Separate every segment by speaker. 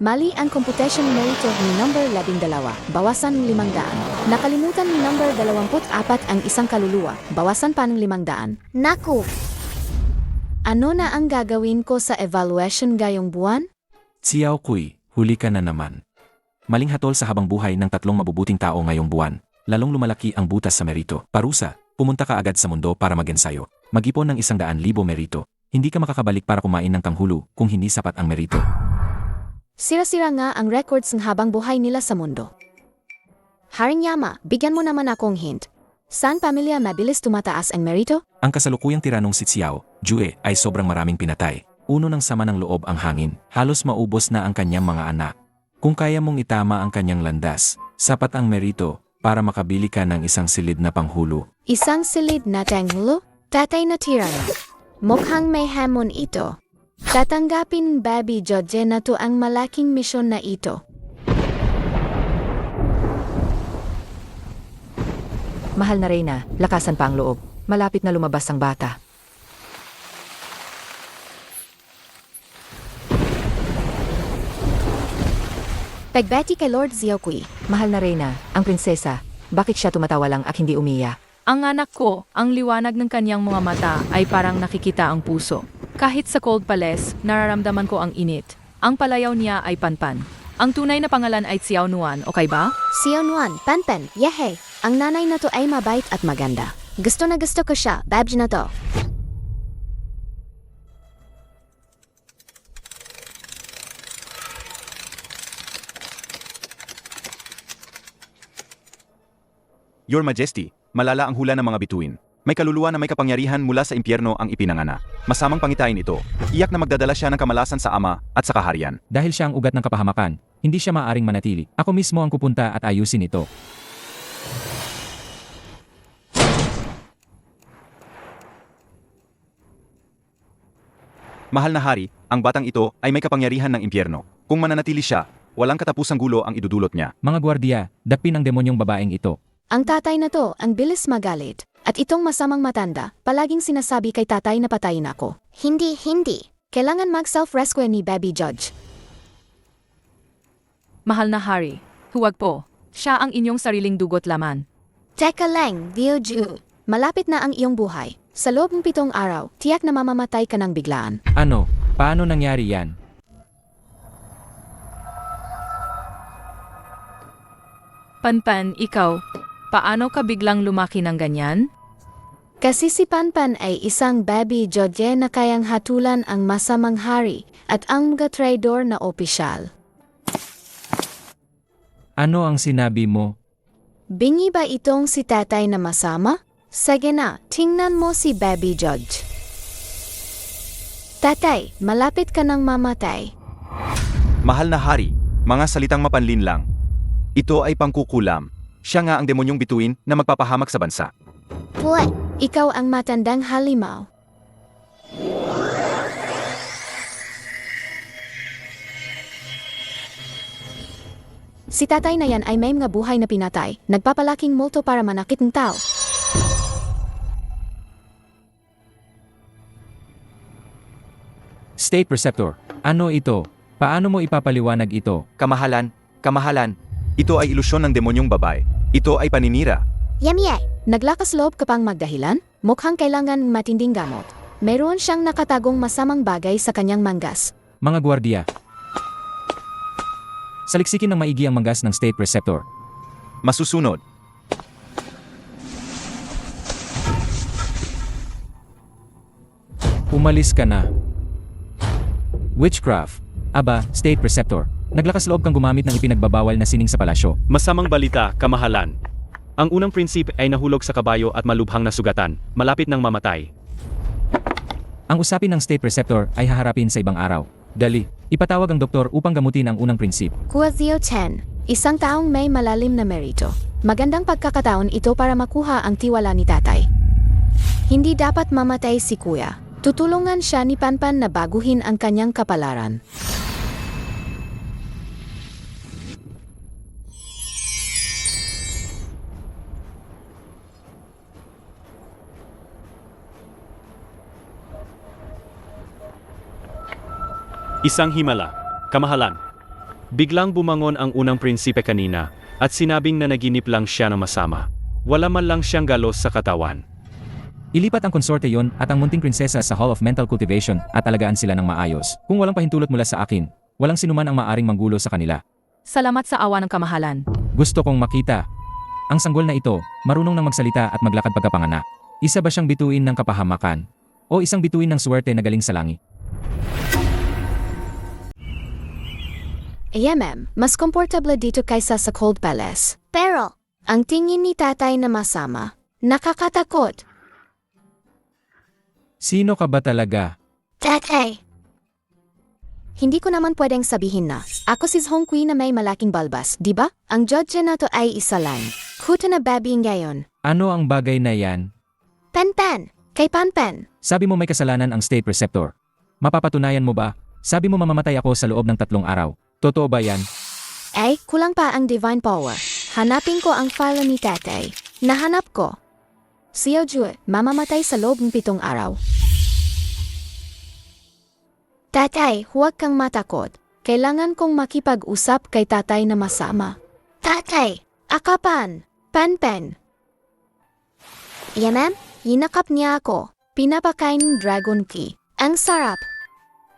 Speaker 1: Mali ang computation merito ni number 12, bawasan 500. Nakalimutan ni number 24 ang isang kaluluwa, bawasan pa ng 500. Naku! Ano na ang gagawin ko sa evaluation gayong buwan?
Speaker 2: Xiao Kui, huli ka na naman. Maling hatol sa habang buhay ng 3 mabubuting tao ngayong buwan. Lalong lumalaki ang butas sa merito. Parusa, pumunta ka agad sa mundo para mag-ensayo. Mag-ipon ng 100,000 merito. Hindi ka makakabalik para kumain ng tanghulo kung hindi sapat ang merito.
Speaker 1: Sira-sira nga ang records ng habang buhay nila sa mundo. Haring Yama, bigyan mo naman akong hint. Saan pamilya mabilis tumataas ang merito?
Speaker 2: Ang kasalukuyang tiranong si Xiao Jue ay sobrang maraming pinatay. Uno ng sama ng loob ang hangin. Halos maubos na ang kanyang mga anak. Kung kaya mong itama ang kanyang landas, sapat ang merito para makabili ka ng isang silid na panghulo.
Speaker 1: Isang silid na tanghulo? Tatay na tirano. Mukhang may hamon ito. Tatanggapin Baby George na to ang malaking misyon na ito.
Speaker 3: Mahal na Reyna, lakasan pa ang loob. Malapit na lumabas ang bata.
Speaker 1: Pagbati kay Lord Xiaokui.
Speaker 3: Mahal na Reyna, ang prinsesa. Bakit siya tumatawa lang at hindi umiyak?
Speaker 4: Ang anak ko, ang liwanag ng kanyang mga mata ay parang nakikita ang puso. Kahit sa cold palace, nararamdaman ko ang init. Ang palayaw niya ay Panpan. Ang tunay na pangalan ay Xiao Nuan, okay ba?
Speaker 1: Xiao Nuan, Panpan, yehe. Ang nanay na to ay mabait at maganda. Gusto na gusto ko siya, babj na to.
Speaker 5: Your Majesty, malala ang hula ng mga bituin. May kaluluwa na may kapangyarihan mula sa impyerno ang ipinangana. Masamang pangitain ito. Iyak na magdadala siya ng kamalasan sa ama at sa kaharian.
Speaker 2: Dahil siya ang ugat ng kapahamakan, hindi siya maaaring manatili. Ako mismo ang pupunta at ayusin ito.
Speaker 5: Mahal na hari, ang batang ito ay may kapangyarihan ng impyerno. Kung mananatili siya, walang katapusang gulo ang idudulot niya.
Speaker 2: Mga gwardiya, dapin ang demonyong babaeng ito.
Speaker 1: Ang tatay na to, ang bilis magalit. At itong masamang matanda, palaging sinasabi kay tatay na patayin ako. Hindi. Kailangan mag-self-rescue ni Baby George.
Speaker 4: Mahal na hari, huwag po. Siya ang inyong sariling dugot laman.
Speaker 1: Teka lang, Dioju. Malapit na ang iyong buhay. Sa loob ng 7 araw, tiyak na mamamatay ka ng biglaan.
Speaker 2: Ano? Paano nangyari yan?
Speaker 4: Panpan, ikaw, paano ka biglang lumaki ng ganyan?
Speaker 1: Kasi si Panpan ay isang Baby George na kayang hatulan ang masamang hari at ang mga traidor na opisyal.
Speaker 2: Ano ang sinabi mo?
Speaker 1: Bingi ba itong si tatay na masama? Sige na, tingnan mo si Baby George. Tatay, malapit ka ng mamatay.
Speaker 5: Mahal na hari, mga salitang mapanlin lang. Ito ay pangkukulam. Siya nga ang demonyong bituin na magpapahamak sa bansa.
Speaker 1: Puwet, ikaw ang matandang halimaw. Si tatay na yan ay may mga buhay na pinatay, nagpapalaking multo para manakit ng tao.
Speaker 2: State Preceptor, ano ito? Paano mo ipapaliwanag ito?
Speaker 5: Kamahalan, ito ay ilusyon ng demonyong babae. Ito ay paninira.
Speaker 1: Yamye, naglakas loob ka pang magdahilan? Mukhang kailangan matinding gamot. Meron siyang nakatagong masamang bagay sa kanyang manggas.
Speaker 2: Mga gwardiya. Saliksikin ng maigi ang manggas ng State Preceptor.
Speaker 5: Masusunod.
Speaker 2: Umalis ka na. Witchcraft. Aba, State Preceptor. Naglakas loob kang gumamit ng ipinagbabawal na sining sa palasyo.
Speaker 6: Masamang balita, kamahalan. Ang unang prinsip ay nahulog sa kabayo at malubhang nasugatan, malapit ng mamatay.
Speaker 2: Ang usapin ng State Preceptor ay haharapin sa ibang araw. Dali, ipatawag ang doktor upang gamutin ang unang prinsip.
Speaker 1: Kuazio 10, isang taong may malalim na merito. Magandang pagkakataon ito para makuha ang tiwala ni tatay. Hindi dapat mamatay si kuya. Tutulungan siya ni Panpan na baguhin ang kanyang kapalaran.
Speaker 6: Isang himala, kamahalan. Biglang bumangon ang unang prinsipe kanina, at sinabing na naginip lang siya ng masama. Wala man lang siyang galos sa katawan.
Speaker 2: Ilipat ang konsorte yon at ang munting prinsesa sa Hall of Mental Cultivation at alagaan sila ng maayos. Kung walang pahintulot mula sa akin, walang sinuman ang maaring manggulo sa kanila.
Speaker 4: Salamat sa awa ng kamahalan.
Speaker 2: Gusto kong makita. Ang sanggol na ito, marunong nang magsalita at maglakad pagkapanganak. Isa ba siyang bituin ng kapahamakan? O isang bituin ng swerte na galing sa langit?
Speaker 1: Mas komportable dito kaysa sa Cold Palace. Pero, ang tingin ni tatay na masama, nakakatakot.
Speaker 2: Sino ka ba talaga?
Speaker 1: Tatay! Hindi ko naman pwedeng sabihin na, ako si Hong Kui na may malaking balbas, di ba? Ang judge na to ay isa lang. Kuto na babi ngayon.
Speaker 2: Ano ang bagay na yan?
Speaker 1: Pen! Kay Pan.
Speaker 2: Sabi mo may kasalanan ang state preceptor. Mapapatunayan mo ba? Sabi mo mamamatay ako sa loob ng 3 araw. Totoo ba yan?
Speaker 1: Ay, kulang pa ang divine power. Hanapin ko ang file ni tatay. Nahanap ko. Xiao Jue, mamamatay sa loob ng 7 araw. Tatay, huwag kang matakot. Kailangan kong makipag-usap kay tatay na masama. Tatay, akapan, Pen. Ma'am, hinakap niya ako. Pinapakain ng Dragon Key. Ang sarap.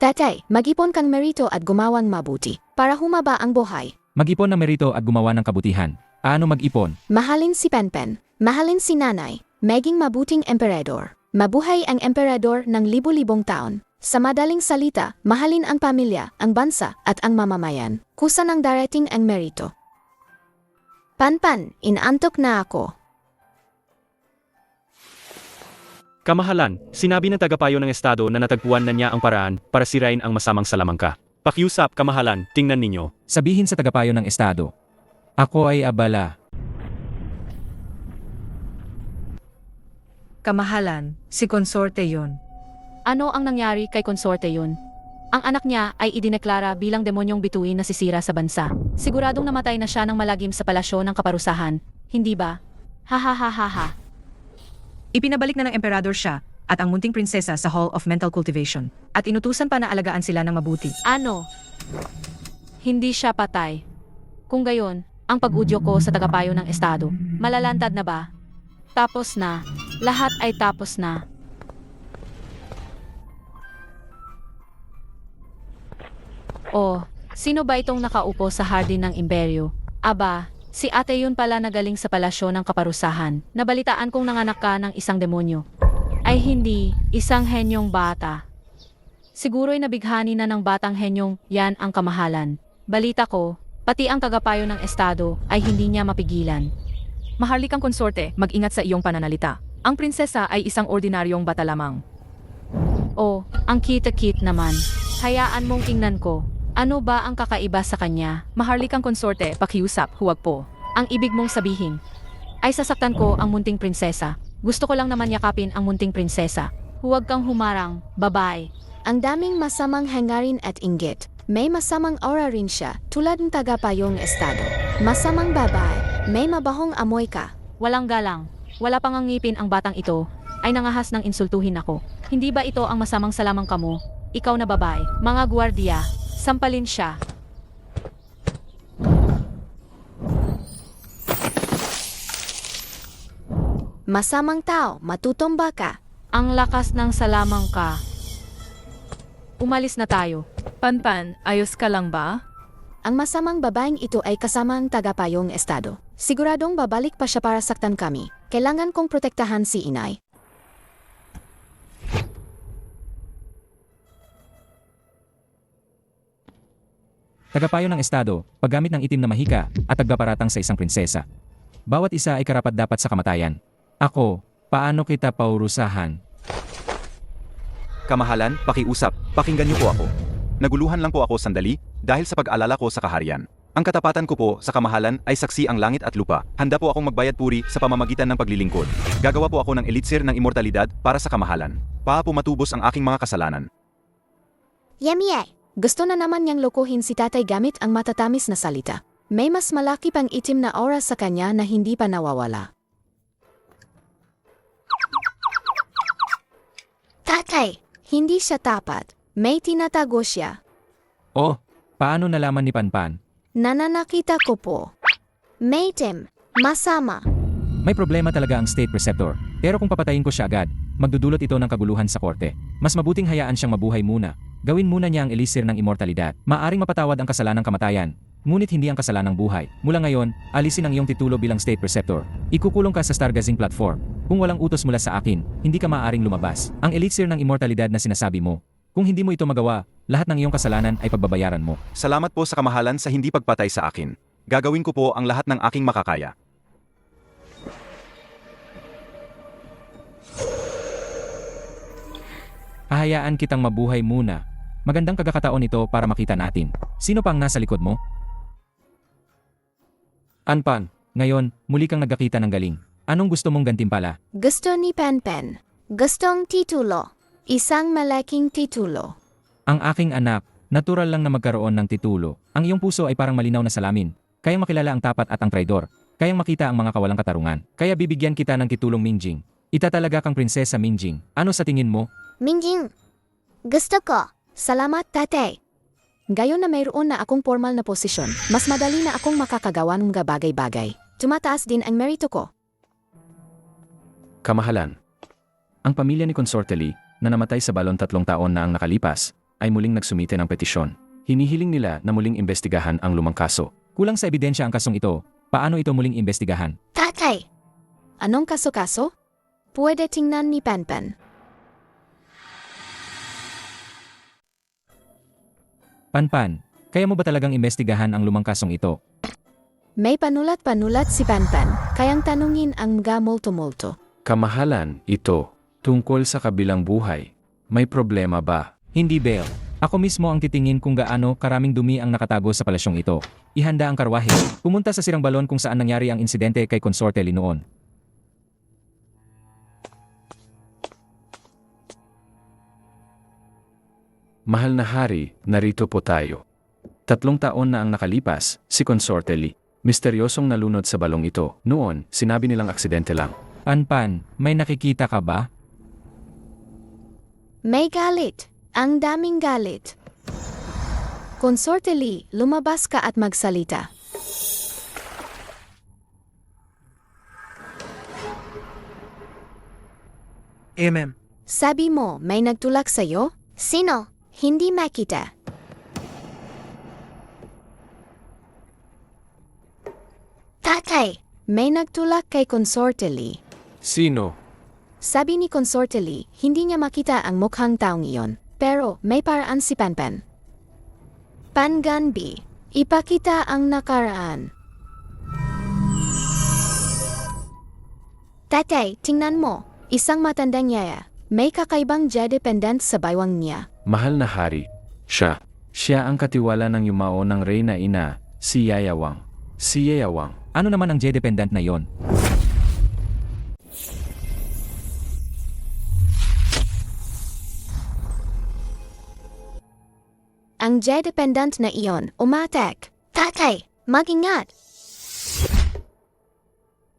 Speaker 1: Tatay, mag-ipon kang merito at gumawang mabuti para humaba ang buhay.
Speaker 2: Mag-ipon ng merito at gumawa ng kabutihan. Ano mag-ipon?
Speaker 1: Mahalin si Pen. Mahalin si nanay. Maging mabuting emperador. Mabuhay ang emperador ng libu-libong taon. Sa madaling salita, mahalin ang pamilya, ang bansa, at ang mamamayan. Kusa nang darating ang merito. Pan, inaantok na ako.
Speaker 6: Kamahalan, sinabi ng tagapayo ng estado na natagpuan na niya ang paraan para sirain ang masamang salamangka. Pakiusap, kamahalan, tingnan ninyo.
Speaker 2: Sabihin sa tagapayo ng estado. Ako ay abala.
Speaker 3: Kamahalan, si konsorte yon.
Speaker 4: Ano ang nangyari kay konsorte yun? Ang anak niya ay idineklara bilang demonyong bituin na sisira sa bansa. Siguradong namatay na siya ng malagim sa palasyo ng kaparusahan, hindi ba? Ha.
Speaker 3: Ipinabalik na ng emperador siya at ang munting prinsesa sa Hall of Mental Cultivation at inutusan pa na alagaan sila ng mabuti.
Speaker 4: Ano? Hindi siya patay. Kung gayon, ang pag-udyo ko sa tagapayo ng estado, malalantad na ba? Tapos na. Lahat ay tapos na. Oh, sino ba itong nakaupo sa hardin ng imberyo? Aba, si ate yun pala na galing sa palasyo ng kaparusahan. Nabalitaan kong nanganak ka ng isang demonyo. Ay hindi, isang henyong bata. Siguro'y nabighani na ng batang henyong yan ang kamahalan. Balita ko, pati ang tagapayo ng estado ay hindi niya mapigilan.
Speaker 7: Maharlikang konsorte, mag-ingat sa iyong pananalita. Ang prinsesa ay isang ordinaryong bata lamang.
Speaker 4: Oh, ang kita-kit naman. Hayaan mong tingnan ko. Ano ba ang kakaiba sa kanya?
Speaker 7: Maharlikang konsorte, pakiusap, huwag po.
Speaker 4: Ang ibig mong sabihin ay sasaktan ko ang munting prinsesa. Gusto ko lang naman yakapin ang munting prinsesa. Huwag kang humarang, babae. Ang daming masamang hangarin at inggit. May masamang aura rin siya, tulad ng tagapayong estado. Masamang babae, may mabahong amoy ka. Walang galang, wala pang ang ngipin ang batang ito, ay nangahas ng insultuhin ako. Hindi ba ito ang masamang salamang kamo? Ikaw na babae, mga gwardiya, sampalin siya. Masamang tao, matutumba ka. Ang lakas ng salamang ka. Umalis na tayo.
Speaker 7: Pan, ayos ka lang ba?
Speaker 1: Ang masamang babaeng ito ay kasama ang tagapayong estado. Siguradong babalik pa siya para saktan kami. Kailangan kong protektahan si inay.
Speaker 2: Tagapayo ng estado, paggamit ng itim na mahika at tagpaparatang sa isang prinsesa. Bawat isa ay karapat-dapat sa kamatayan. Ako, paano kita paurusahan?
Speaker 5: Kamahalan, pakiusap, pakinggan niyo po ako. Naguluhan lang po ako sandali dahil sa pag-alala ko sa kaharian. Ang katapatan ko po sa kamahalan ay saksi ang langit at lupa. Handa po akong magbayad puri sa pamamagitan ng paglilingkod. Gagawa po ako ng elixir ng immortalidad para sa kamahalan. Para po matubos ang aking mga kasalanan.
Speaker 1: Yemye! Gusto na naman niyang lokohin si tatay gamit ang matatamis na salita. May mas malaki pang itim na aura sa kanya na hindi pa nawawala. Tatay! Hindi siya tapat. May tinatago siya.
Speaker 2: Oh, paano nalaman ni Panpan
Speaker 1: Nananakita ko po. Maitim, masama.
Speaker 2: May problema talaga ang State Preceptor, pero kung papatayin ko siya agad, magdudulot ito ng kaguluhan sa korte. Mas mabuting hayaan siyang mabuhay muna. Gawin muna niya ang elisir ng immortalidad. Maaring mapatawad ang kasalanang kamatayan, ngunit hindi ang kasalanang buhay. Mula ngayon, alisin ang iyong titulo bilang State Preceptor. Ikukulong ka sa Stargazing platform. Kung walang utos mula sa akin, hindi ka maaaring lumabas. Ang elixir ng immortalidad na sinasabi mo. Kung hindi mo ito magawa, lahat ng iyong kasalanan ay pagbabayaran mo.
Speaker 5: Salamat po sa kamahalan sa hindi pagpatay sa akin. Gagawin ko po ang lahat ng aking makakaya.
Speaker 2: Hahayaan kitang mabuhay muna. Magandang kagakataon ito para makita natin. Sino pa ang nasa likod mo? Anpan, ngayon, muli kang nagkakita ng galing. Anong gusto mong gantimpala?
Speaker 1: Gusto ni Penpen. Gustong titulo. Isang malaking titulo.
Speaker 2: Ang aking anak, natural lang na magkaroon ng titulo. Ang iyong puso ay parang malinaw na salamin. Kayang makilala ang tapat at ang traidor. Kayang makita ang mga kawalang katarungan. Kaya bibigyan kita ng titulong Mingjing. Itatalaga kang prinsesa Mingjing. Ano sa tingin mo?
Speaker 1: Mingjing. Gusto ko. Salamat, tatay. Gayon na mayroon na akong formal na posisyon, mas madali na akong makakagawa ng bagay-bagay. Tumataas din ang merito ko.
Speaker 2: Kamahalan. Ang pamilya ni Consorte Lee, na namatay sa balon 3 taon na ang nakalipas, ay muling nagsumite ng petisyon. Hinihiling nila na muling imbestigahan ang lumang kaso. Kulang sa ebidensya ang kasong ito. Paano ito muling imbestigahan?
Speaker 1: Tatay! Anong kaso-kaso? Pwede tingnan ni Penpen.
Speaker 2: Panpan, kaya mo ba talagang imbestigahan ang lumang kasong ito?
Speaker 1: May panulat-panulat si Penpen, kayang tanungin ang mga multo-multo.
Speaker 2: Kamahalan, ito. Tungkol sa kabilang buhay. May problema ba? Hindi, Belle. Ako mismo ang titingin kung gaano karaming dumi ang nakatago sa palasyong ito. Ihanda ang karwahe. Pumunta sa sirang balon kung saan nangyari ang insidente kay Consorte Lee noon. Mahal na hari, narito po tayo. 3 taon na ang nakalipas, si Consorte Lee. Misteryosong nalunod sa balong ito. Noon, sinabi nilang aksidente lang. Panpan, may nakikita ka ba?
Speaker 1: May galit. Ang daming galit. Consorte Lee, lumabas ka at magsalita. Sabi mo, may nagtulak sa'yo? Sino? Hindi makita. Tatay, may nagtulak kay Consorte Lee.
Speaker 2: Sino?
Speaker 1: Sabi ni Consorte Lee, hindi niya makita ang mukhang taong iyon. Pero may paraan si Panpan. Panganbi, ipakita ang nakaraan. Tatay, tingnan mo. Isang matandang yaya. May kakaibang J-dependent sa baywang niya.
Speaker 2: Mahal na hari. Siya ang katiwala ng yumao ng reyna ina, si Yayawang. Si Yayawang. Ano naman ang J-dependent na yon?
Speaker 1: Ang J-dependent na iyon, umatek. Tatay, mag-ingat.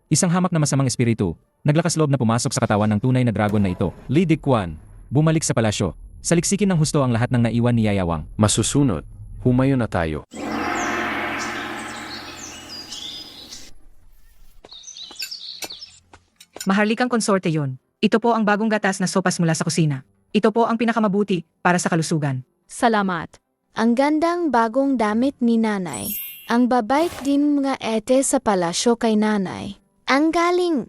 Speaker 2: Isang hamak na masamang espiritu, naglakas loob na pumasok sa katawan ng tunay na dragon na ito. Li Dikwan, bumalik sa palasyo. Saliksikin ng husto ang lahat ng naiwan ni Yayawang. Masusunod, humayo na tayo.
Speaker 3: Maharlikang konsorte yon. Ito po ang bagong gatas na sopas mula sa kusina. Ito po ang pinakamabuti para sa kalusugan.
Speaker 4: Salamat.
Speaker 1: Ang gandang bagong damit ni nanay. Ang babait din mga ete sa palasyo kay nanay. Ang galing!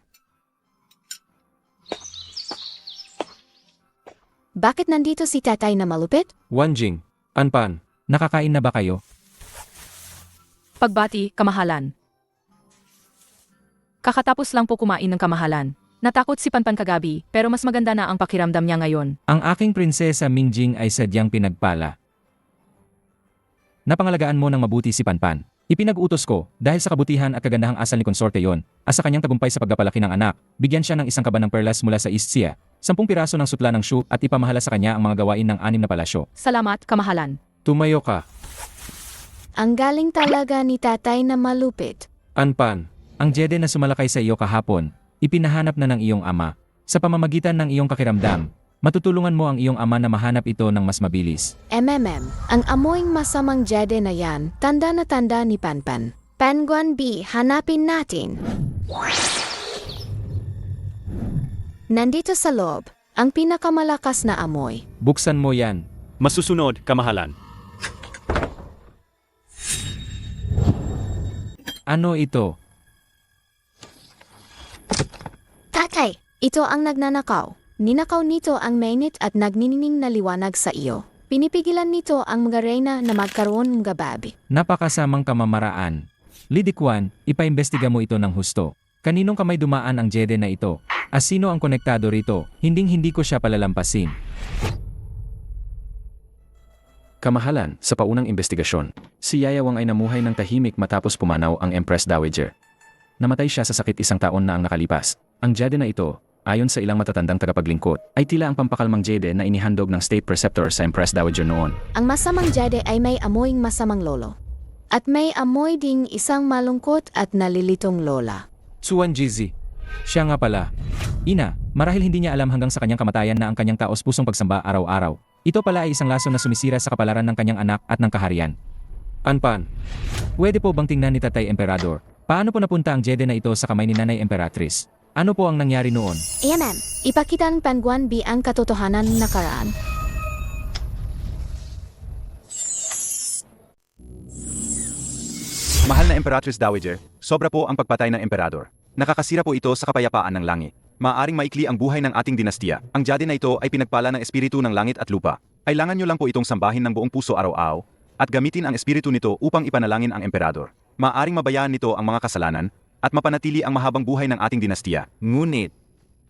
Speaker 1: Bakit nandito si tatay na malupit?
Speaker 2: Wanjing, Panpan, nakakain na ba kayo?
Speaker 4: Pagbati, kamahalan. Kakatapos lang po kumain ng kamahalan. Natakot si Panpan kagabi, pero mas maganda na ang pakiramdam niya ngayon.
Speaker 2: Ang aking prinsesa Mingjing ay sadyang pinagpala. Napangalagaan mo ng mabuti si Panpan. Ipinag-utos ko, dahil sa kabutihan at kagandahang asal ni Consorte yon, at sa kanyang tagumpay sa pagpapalaki ng anak, bigyan siya ng isang kaban ng perlas mula sa East Sea, 10 piraso ng sutla ng shoe at ipamahala sa kanya ang mga gawain ng 6 na palasyo.
Speaker 4: Salamat, kamahalan.
Speaker 2: Tumayo ka.
Speaker 1: Ang galing talaga ni tatay na malupit.
Speaker 2: Anpan, ang jede na sumalakay sa iyo kahapon, ipinahanap na ng iyong ama. Sa pamamagitan ng iyong pakiramdam, Matutulungan mo ang iyong ama na mahanap ito ng mas mabilis.
Speaker 1: ang amoying masamang Jedi na yan, tanda na tanda ni Panpan. Panguan B, hanapin natin. Nandito sa loob, ang pinakamalakas na amoy.
Speaker 2: Buksan mo yan.
Speaker 6: Masusunod, kamahalan.
Speaker 2: Ano ito?
Speaker 1: Tatay, ito ang nagnanakaw. Ninakaw nito ang mainit at nagniningning na liwanag sa iyo. Pinipigilan nito ang mga reyna na magkaroon ng gababi.
Speaker 2: Napakasamang kamamaraan. Lidikwan, ipaimbestiga mo ito ng husto. Kaninong kamay dumaan ang Jedi na ito? Sino ang konektado rito? Hinding-hindi ko siya palalampasin.
Speaker 6: Kamahalan, sa paunang investigasyon, si Yayawang ay namuhay ng tahimik matapos pumanaw ang Empress Dowager. Namatay siya sa sakit 1 taon na ang nakalipas. Ang Jedi na ito, ayon sa ilang matatandang tagapaglingkod, ay tila ang pampakalmang Jedi na inihandog ng State Preceptor sa Empress Dowager noon.
Speaker 1: Ang masamang Jedi ay may amoying masamang lolo. At may amoy ding isang malungkot at nalilitong lola.
Speaker 2: Tsuan Jizi. Siya nga pala. Ina, marahil hindi niya alam hanggang sa kanyang kamatayan na ang kanyang taos-pusong pagsamba araw-araw. Ito pala ay isang laso na sumisira sa kapalaran ng kanyang anak at ng kaharian. Panpan. Pwede po bang tingnan ni Tatay Emperador? Paano po napunta ang Jedi na ito sa kamay ni Nanay Emperatrice? Ano po ang nangyari noon?
Speaker 1: Ipakita ng Panguan B ang katotohanan ng nakaraan.
Speaker 5: Mahal na Emperatrice Dowager, sobra po ang pagpatay ng Emperador. Nakakasira po ito sa kapayapaan ng langit. Maaring maikli ang buhay ng ating dinastiya. Ang Jedi na ito ay pinagpala ng espiritu ng langit at lupa. Kailangan nyo lang po itong sambahin ng buong puso araw-araw at gamitin ang espiritu nito upang ipanalangin ang Emperador. Maaring mabayaan nito ang mga kasalanan at mapanatili ang mahabang buhay ng ating dinastiya. Ngunit,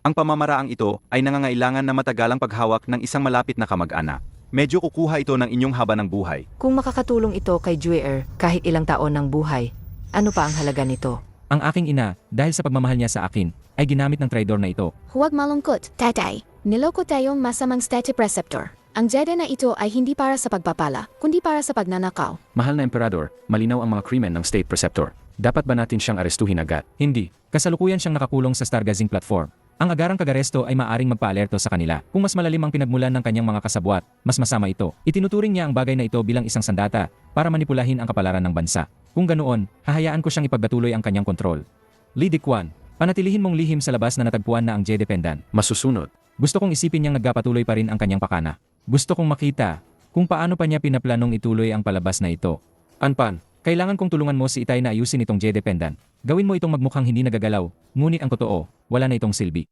Speaker 5: ang pamamaraang ito ay nangangailangan na matagalang paghawak ng isang malapit na kamag-anak. Medyo kukuha ito ng inyong haba ng buhay.
Speaker 3: Kung makakatulong ito kay Juer kahit ilang taon ng buhay, ano pa ang halaga nito?
Speaker 2: Ang aking ina, dahil sa pagmamahal niya sa akin, ay ginamit ng traidor na ito.
Speaker 1: Huwag malungkot, Tatay. Niloko tayong masamang State Preceptor. Ang Jedi na ito ay hindi para sa pagpapala, kundi para sa pagnanakaw.
Speaker 6: Mahal na Emperador, malinaw ang mga krimen ng State Preceptor. Dapat ba natin siyang arestuhin agad?
Speaker 2: Hindi. Kasalukuyan siyang nakakulong sa Stargazing platform. Ang agarang kagaresto ay maaring magpa-alerto sa kanila. Kung mas malalim ang pinagmulan ng kanyang mga kasabwat, mas masama ito. Itinuturing niya ang bagay na ito bilang isang sandata para manipulahin ang kapalaran ng bansa. Kung ganoon, hahayaan ko siyang ipagpatuloy ang kanyang kontrol. Lidikwan, panatilihin mong lihim sa labas na natagpuan na ang Jedi Pendant.
Speaker 6: Masusunod.
Speaker 2: Gusto kong isipin niyang nagpapatuloy pa rin ang kanyang pakana. Gusto kong makita kung paano pa niya pinaplanong ituloy ang palabas na ito. Anpan, kailangan kong tulungan mo si Itay na ayusin itong Jedi Pendant. Gawin mo itong magmukhang hindi nagagalaw, ngunit ang totoo, wala na itong silbi.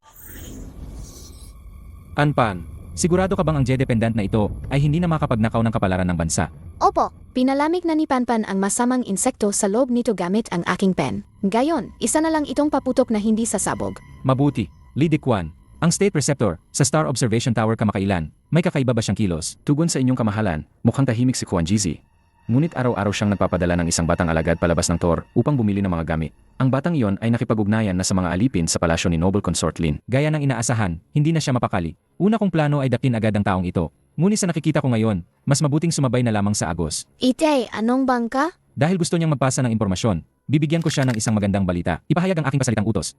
Speaker 2: Anpan, sigurado ka bang ang Jedi Pendant na ito ay hindi na makapagnakaw ng kapalaran ng bansa?
Speaker 1: Opo, pinalamig na ni Panpan ang masamang insekto sa loob nito gamit ang aking pen. Gayon, isa na lang itong paputok na hindi sasabog.
Speaker 2: Mabuti, Lidikwan. Ang State Preceptor, sa Star Observation Tower kamakailan, may kakaiba ba siyang kilos?
Speaker 6: Tugon sa inyong kamahalan, mukhang tahimik si Quan Jizi. Ngunit araw-araw siyang nagpapadala ng isang batang alagad palabas ng Tor upang bumili ng mga gamit. Ang batang iyon ay nakipag-ugnayan na sa mga alipin sa palasyo ni Noble Consort Lin.
Speaker 2: Gaya ng inaasahan, hindi na siya mapakali. Una kong plano ay daktin agad ang taong ito. Ngunit sa nakikita ko ngayon, mas mabuting sumabay na lamang sa agos.
Speaker 1: Itay, anong bangka?
Speaker 2: Dahil gusto niyang magpasa ng impormasyon, bibigyan ko siya ng isang magandang balita. Ipahayag ang aking pasalitang utos.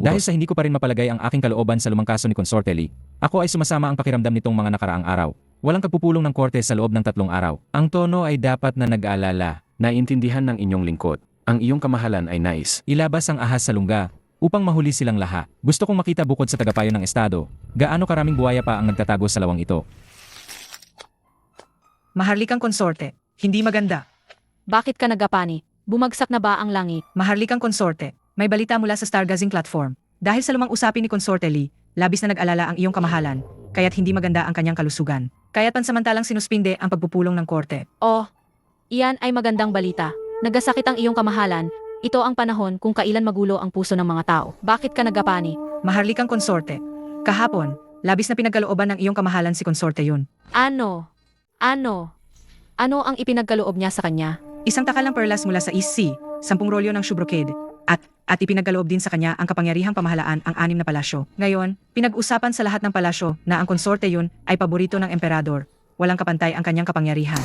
Speaker 2: Dahil sa hindi ko pa rin mapalagay ang aking kalooban sa lumang kaso ni Consorte Lee, ako ay sumasama ang pakiramdam nitong mga nakaraang araw. Walang kagpupulong ng korte sa loob ng 3 araw. Ang tono ay dapat na nag-aalala.
Speaker 6: Naiintindihan ng inyong lingkod. Ang iyong kamahalan ay nais.
Speaker 2: Ilabas ang ahas sa lungga upang mahuli silang lahat. Gusto kong makita bukod sa tagapayo ng estado, gaano karaming buhaya pa ang nagtatago sa lawang ito.
Speaker 3: Maharlikang konsorte, hindi maganda.
Speaker 7: Bakit ka nagapani? Bumagsak na ba ang langit?
Speaker 3: Maharlikang konsorte, may balita mula sa Stargazing platform. Dahil sa lumang usapin ni Consorte Lee, labis na nag-alala ang iyong kamahalan, kaya't hindi maganda ang kanyang kalusugan. Kaya't pansamantalang sinuspinde ang pagpupulong ng korte.
Speaker 7: Oh, iyan ay magandang balita. Nagasakit ang iyong kamahalan. Ito ang panahon kung kailan magulo ang puso ng mga tao. Bakit ka nagapani?
Speaker 3: Maharlikang konsorte, kahapon, labis na pinagkalooban ng iyong kamahalan si Consorte yun.
Speaker 7: Ano? Ano ang ipinagkaloob niya sa kanya?
Speaker 3: Isang takalang perlas mula sa East Sea, 10 rolyo ng Shubrocade, at ipinagkaloob din sa kanya ang kapangyarihang pamahalaan ang 6 na palasyo. Ngayon, pinag-usapan sa lahat ng palasyo na ang konsorte yun ay paborito ng emperador. Walang kapantay ang kanyang kapangyarihan.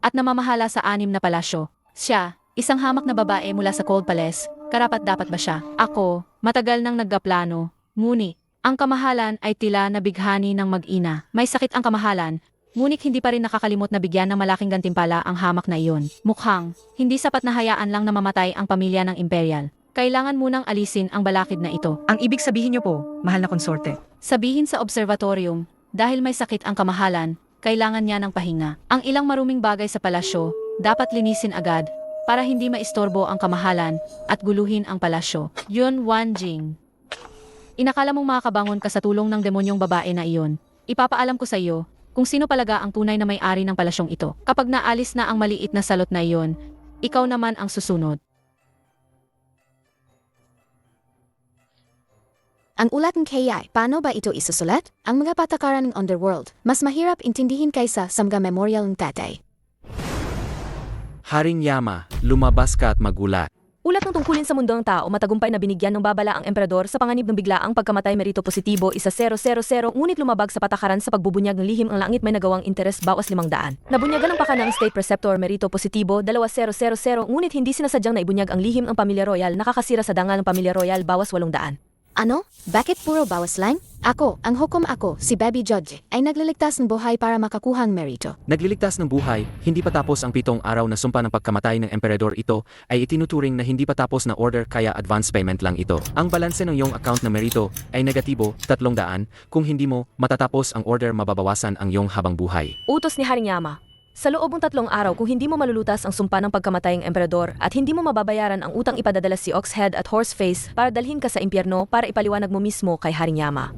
Speaker 7: At namamahala sa 6 na palasyo. Siya, isang hamak na babae mula sa Cold Palace. Karapat-dapat ba siya? Ako, matagal nang naggaplano. Ngunit, Ang kamahalan ay tila nabighani ng mag-ina. May sakit ang kamahalan, ngunit hindi pa rin nakakalimot na bigyan ng malaking gantimpala ang hamak na iyon. Mukhang, hindi sapat na hayaan lang na mamatay ang pamilya ng Imperial. Kailangan munang alisin ang balakid na ito.
Speaker 3: Ang ibig sabihin niyo po, mahal na konsorte.
Speaker 7: Sabihin sa observatorium, dahil may sakit ang kamahalan, kailangan niya ng pahinga. Ang ilang maruming bagay sa palasyo, dapat linisin agad, para hindi maistorbo ang kamahalan at guluhin ang palasyo. Yun Wanjing. Inakala mong makakabangon ka sa tulong ng demonyong babae na iyon. Ipapaalam ko sa iyo kung sino palaga ang tunay na may-ari ng palasyong ito. Kapag naalis na ang maliit na salot na iyon, ikaw naman ang susunod.
Speaker 1: Ang ulat ng KI, paano ba ito isusulat? Ang mga patakaran ng underworld, mas mahirap intindihin kaysa sa mga memorial ng tatay.
Speaker 6: Haring Yama, lumabas ka at magulat.
Speaker 8: Ulat ng tungkulin sa mundo ng tao, matagumpay na binigyan ng babala ang emperador sa panganib ng biglaang pagkamatay merito positibo 1000 ngunit lumabag sa patakaran sa pagbubunyag ng lihim ang langit may nagawang interes bawas 500. Nabunyagan ng pakana ang state preceptor merito positibo 2000 ngunit hindi sinasadyang naibunyag ang lihim ng pamilya royal nakakasira sa dangal ng pamilya royal bawas 800.
Speaker 1: Ano? Bakit puro bawas lang? Ako, ang hukom ako, si Baby Judge, ay nagliligtas ng buhay para makakuhang merito.
Speaker 6: Nagliligtas ng buhay, hindi pa tapos ang 7 araw na sumpa ng pagkamatay ng emperador ito, ay itinuturing na hindi pa tapos na order kaya advance payment lang ito. Ang balanse ng iyong account na merito ay negatibo 300, kung hindi mo matatapos ang order mababawasan ang iyong habang buhay.
Speaker 8: Utos ni Haring Yama. Sa loob ng 3 araw kung hindi mo malulutas ang sumpa ng pagkamatay ng emperador at hindi mo mababayaran ang utang ipadadala si Oxhead at Horseface para dalhin ka sa impyerno para ipaliwanag mo mismo kay Haring Yama.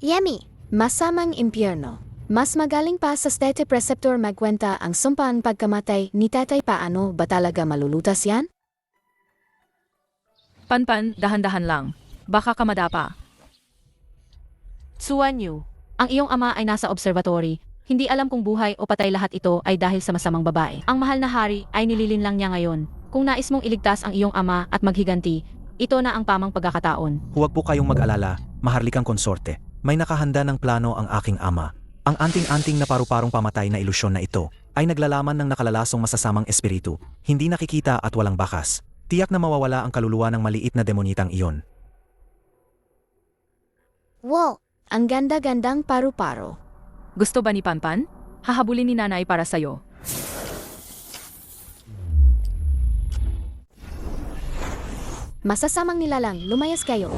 Speaker 1: Yemi, masamang impyerno. Mas magaling pa sa state preceptor magkwenta ang sumpaan pagkamatay ni tatay paano ba talaga malulutas yan?
Speaker 4: Panpan, dahan-dahan lang. Baka ka madapa.
Speaker 7: Tsuanyu, ang iyong ama ay nasa observatory. Hindi alam kung buhay o patay lahat ito ay dahil sa masamang babae. Ang mahal na hari ay nililinlang niya ngayon. Kung nais mong iligtas ang iyong ama at maghiganti, ito na ang tamang pagkakataon.
Speaker 9: Huwag po kayong mag-alala, maharlikang konsorte. May nakahanda ng plano ang aking ama. Ang anting-anting na paru-parong pamatay na ilusyon na ito ay naglalaman ng nakalalasong masasamang espiritu, hindi nakikita at walang bakas. Tiyak na mawawala ang kaluluwa ng maliit na demonitang iyon.
Speaker 1: Wow, ang ganda-gandang paru-paro.
Speaker 4: Gusto ba ni Panpan? Hahabulin ni nanay para sa'yo.
Speaker 1: Masasamang nilalang, lumayas kayo.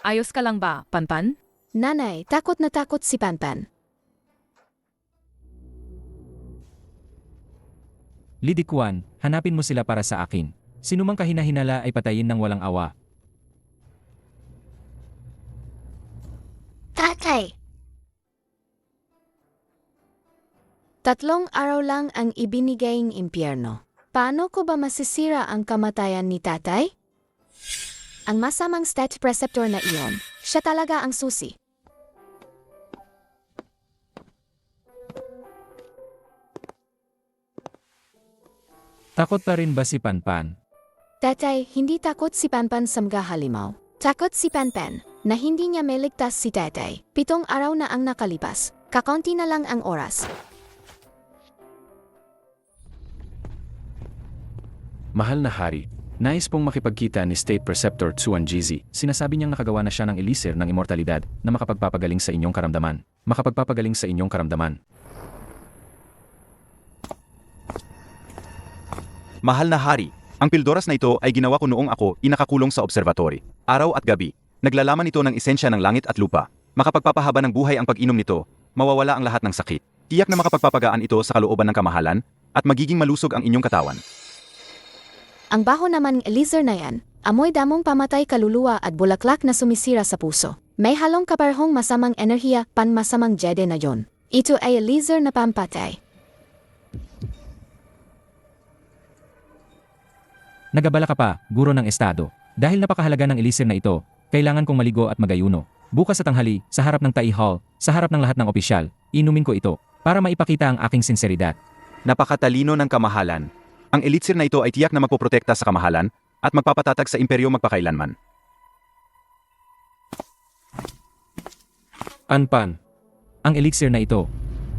Speaker 4: Ayos ka lang ba, Panpan?
Speaker 1: Nanay, takot na takot si Panpan.
Speaker 2: Lidikwan, hanapin mo sila para sa akin. Sinumang kahinahinala ay patayin ng walang awa.
Speaker 1: Tatay! 3 araw lang ang ibinigaying impyerno. Paano ko ba masisira ang kamatayan ni tatay? Ang masamang state preceptor na iyon, siya talaga ang susi.
Speaker 2: Takot pa rin ba si Panpan?
Speaker 1: Tatay, hindi takot si Panpan sa mga halimaw. Takot si Panpan na hindi niya meligtas si tatay. 7 araw na ang nakalipas. Kakaunti na lang ang oras.
Speaker 6: Mahal na hari, nais pong makipagkita ni State Preceptor Tsuan Jizi. Sinasabi niyang nakagawa na siya ng elisir ng immortalidad na makapagpapagaling sa inyong karamdaman. Makapagpapagaling sa inyong karamdaman.
Speaker 5: Mahal na hari, ang pildoras na ito ay ginawa ko noong ako inakakulong sa observatory. Araw at gabi, naglalaman ito ng esensya ng langit at lupa. Makapagpapahaba ng buhay ang pag-inom nito, mawawala ang lahat ng sakit. Tiyak na makapagpapagaan ito sa kalooban ng kamahalan at magiging malusog ang inyong katawan.
Speaker 1: Ang baho naman ng elixir na yan, amoy damong pamatay kaluluwa at bulaklak na sumisira sa puso. May halong kaparehong masamang enerhiya panmasamang jede na yon. Ito ay elixir na pampatay.
Speaker 2: Nagabala ka pa, guro ng estado. Dahil napakahalaga ng elisir na ito, kailangan kong maligo at magayuno. Bukas sa tanghali, sa harap ng Tai Hall, sa harap ng lahat ng opisyal, inumin ko ito para maipakita ang aking sinseridad.
Speaker 5: Napakatalino ng kamahalan. Ang elixir na ito ay tiyak na magpoprotekta sa kamahalan at magpapatatag sa imperyo magpakailanman.
Speaker 6: Anpan,
Speaker 2: Ang elixir na ito,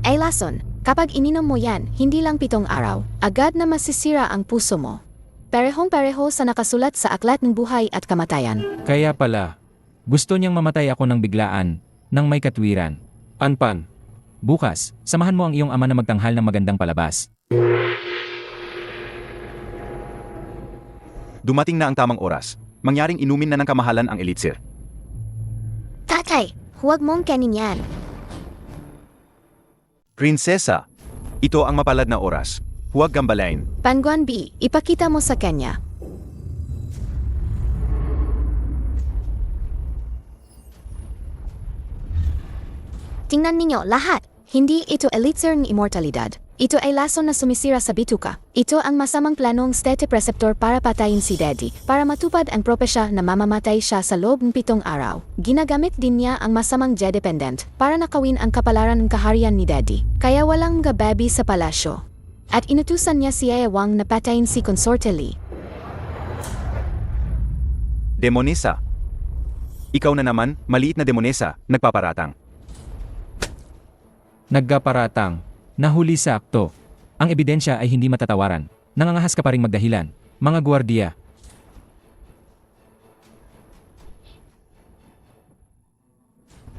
Speaker 1: Ay lason, kapag ininom mo yan, hindi lang 7 araw, agad na masisira ang puso mo. Parehong-pareho sa nakasulat sa Aklat ng Buhay at Kamatayan.
Speaker 2: Kaya pala, gusto niyang mamatay ako ng biglaan, nang may katwiran. Panpan. Bukas, samahan mo ang iyong ama na magtanghal ng magandang palabas.
Speaker 5: Dumating na ang tamang oras. Mangyaring inumin na ng kamahalan ang elixir.
Speaker 1: Tatay, huwag mong kanin yan.
Speaker 5: Prinsesa, ito ang mapalad na oras. Huwag gambalain.
Speaker 1: Panguan B, ipakita mo sa kanya. Tingnan ninyo lahat. Hindi ito elixir ng immortalidad. Ito ay lason na sumisira sa bituka. Ito ang masamang planong Stete Preceptor para patayin si Daddy, para matupad ang propesya na mamamatay siya sa loob ng 7 araw. Ginagamit din niya ang masamang Jedependent para nakawin ang kapalaran ng kaharian ni Daddy. Kaya walang gababi sa palasyo. At inutusan niya si Yayawang na patayin si Consorte Lee.
Speaker 5: Demonesa. Ikaw na naman, maliit na demonesa, nagpaparatang.
Speaker 2: Nagkaparatang. Nahuli sa akto. Ang ebidensya ay hindi matatawaran. Nangangahas ka pa ring magdahilan. Mga gwardiya.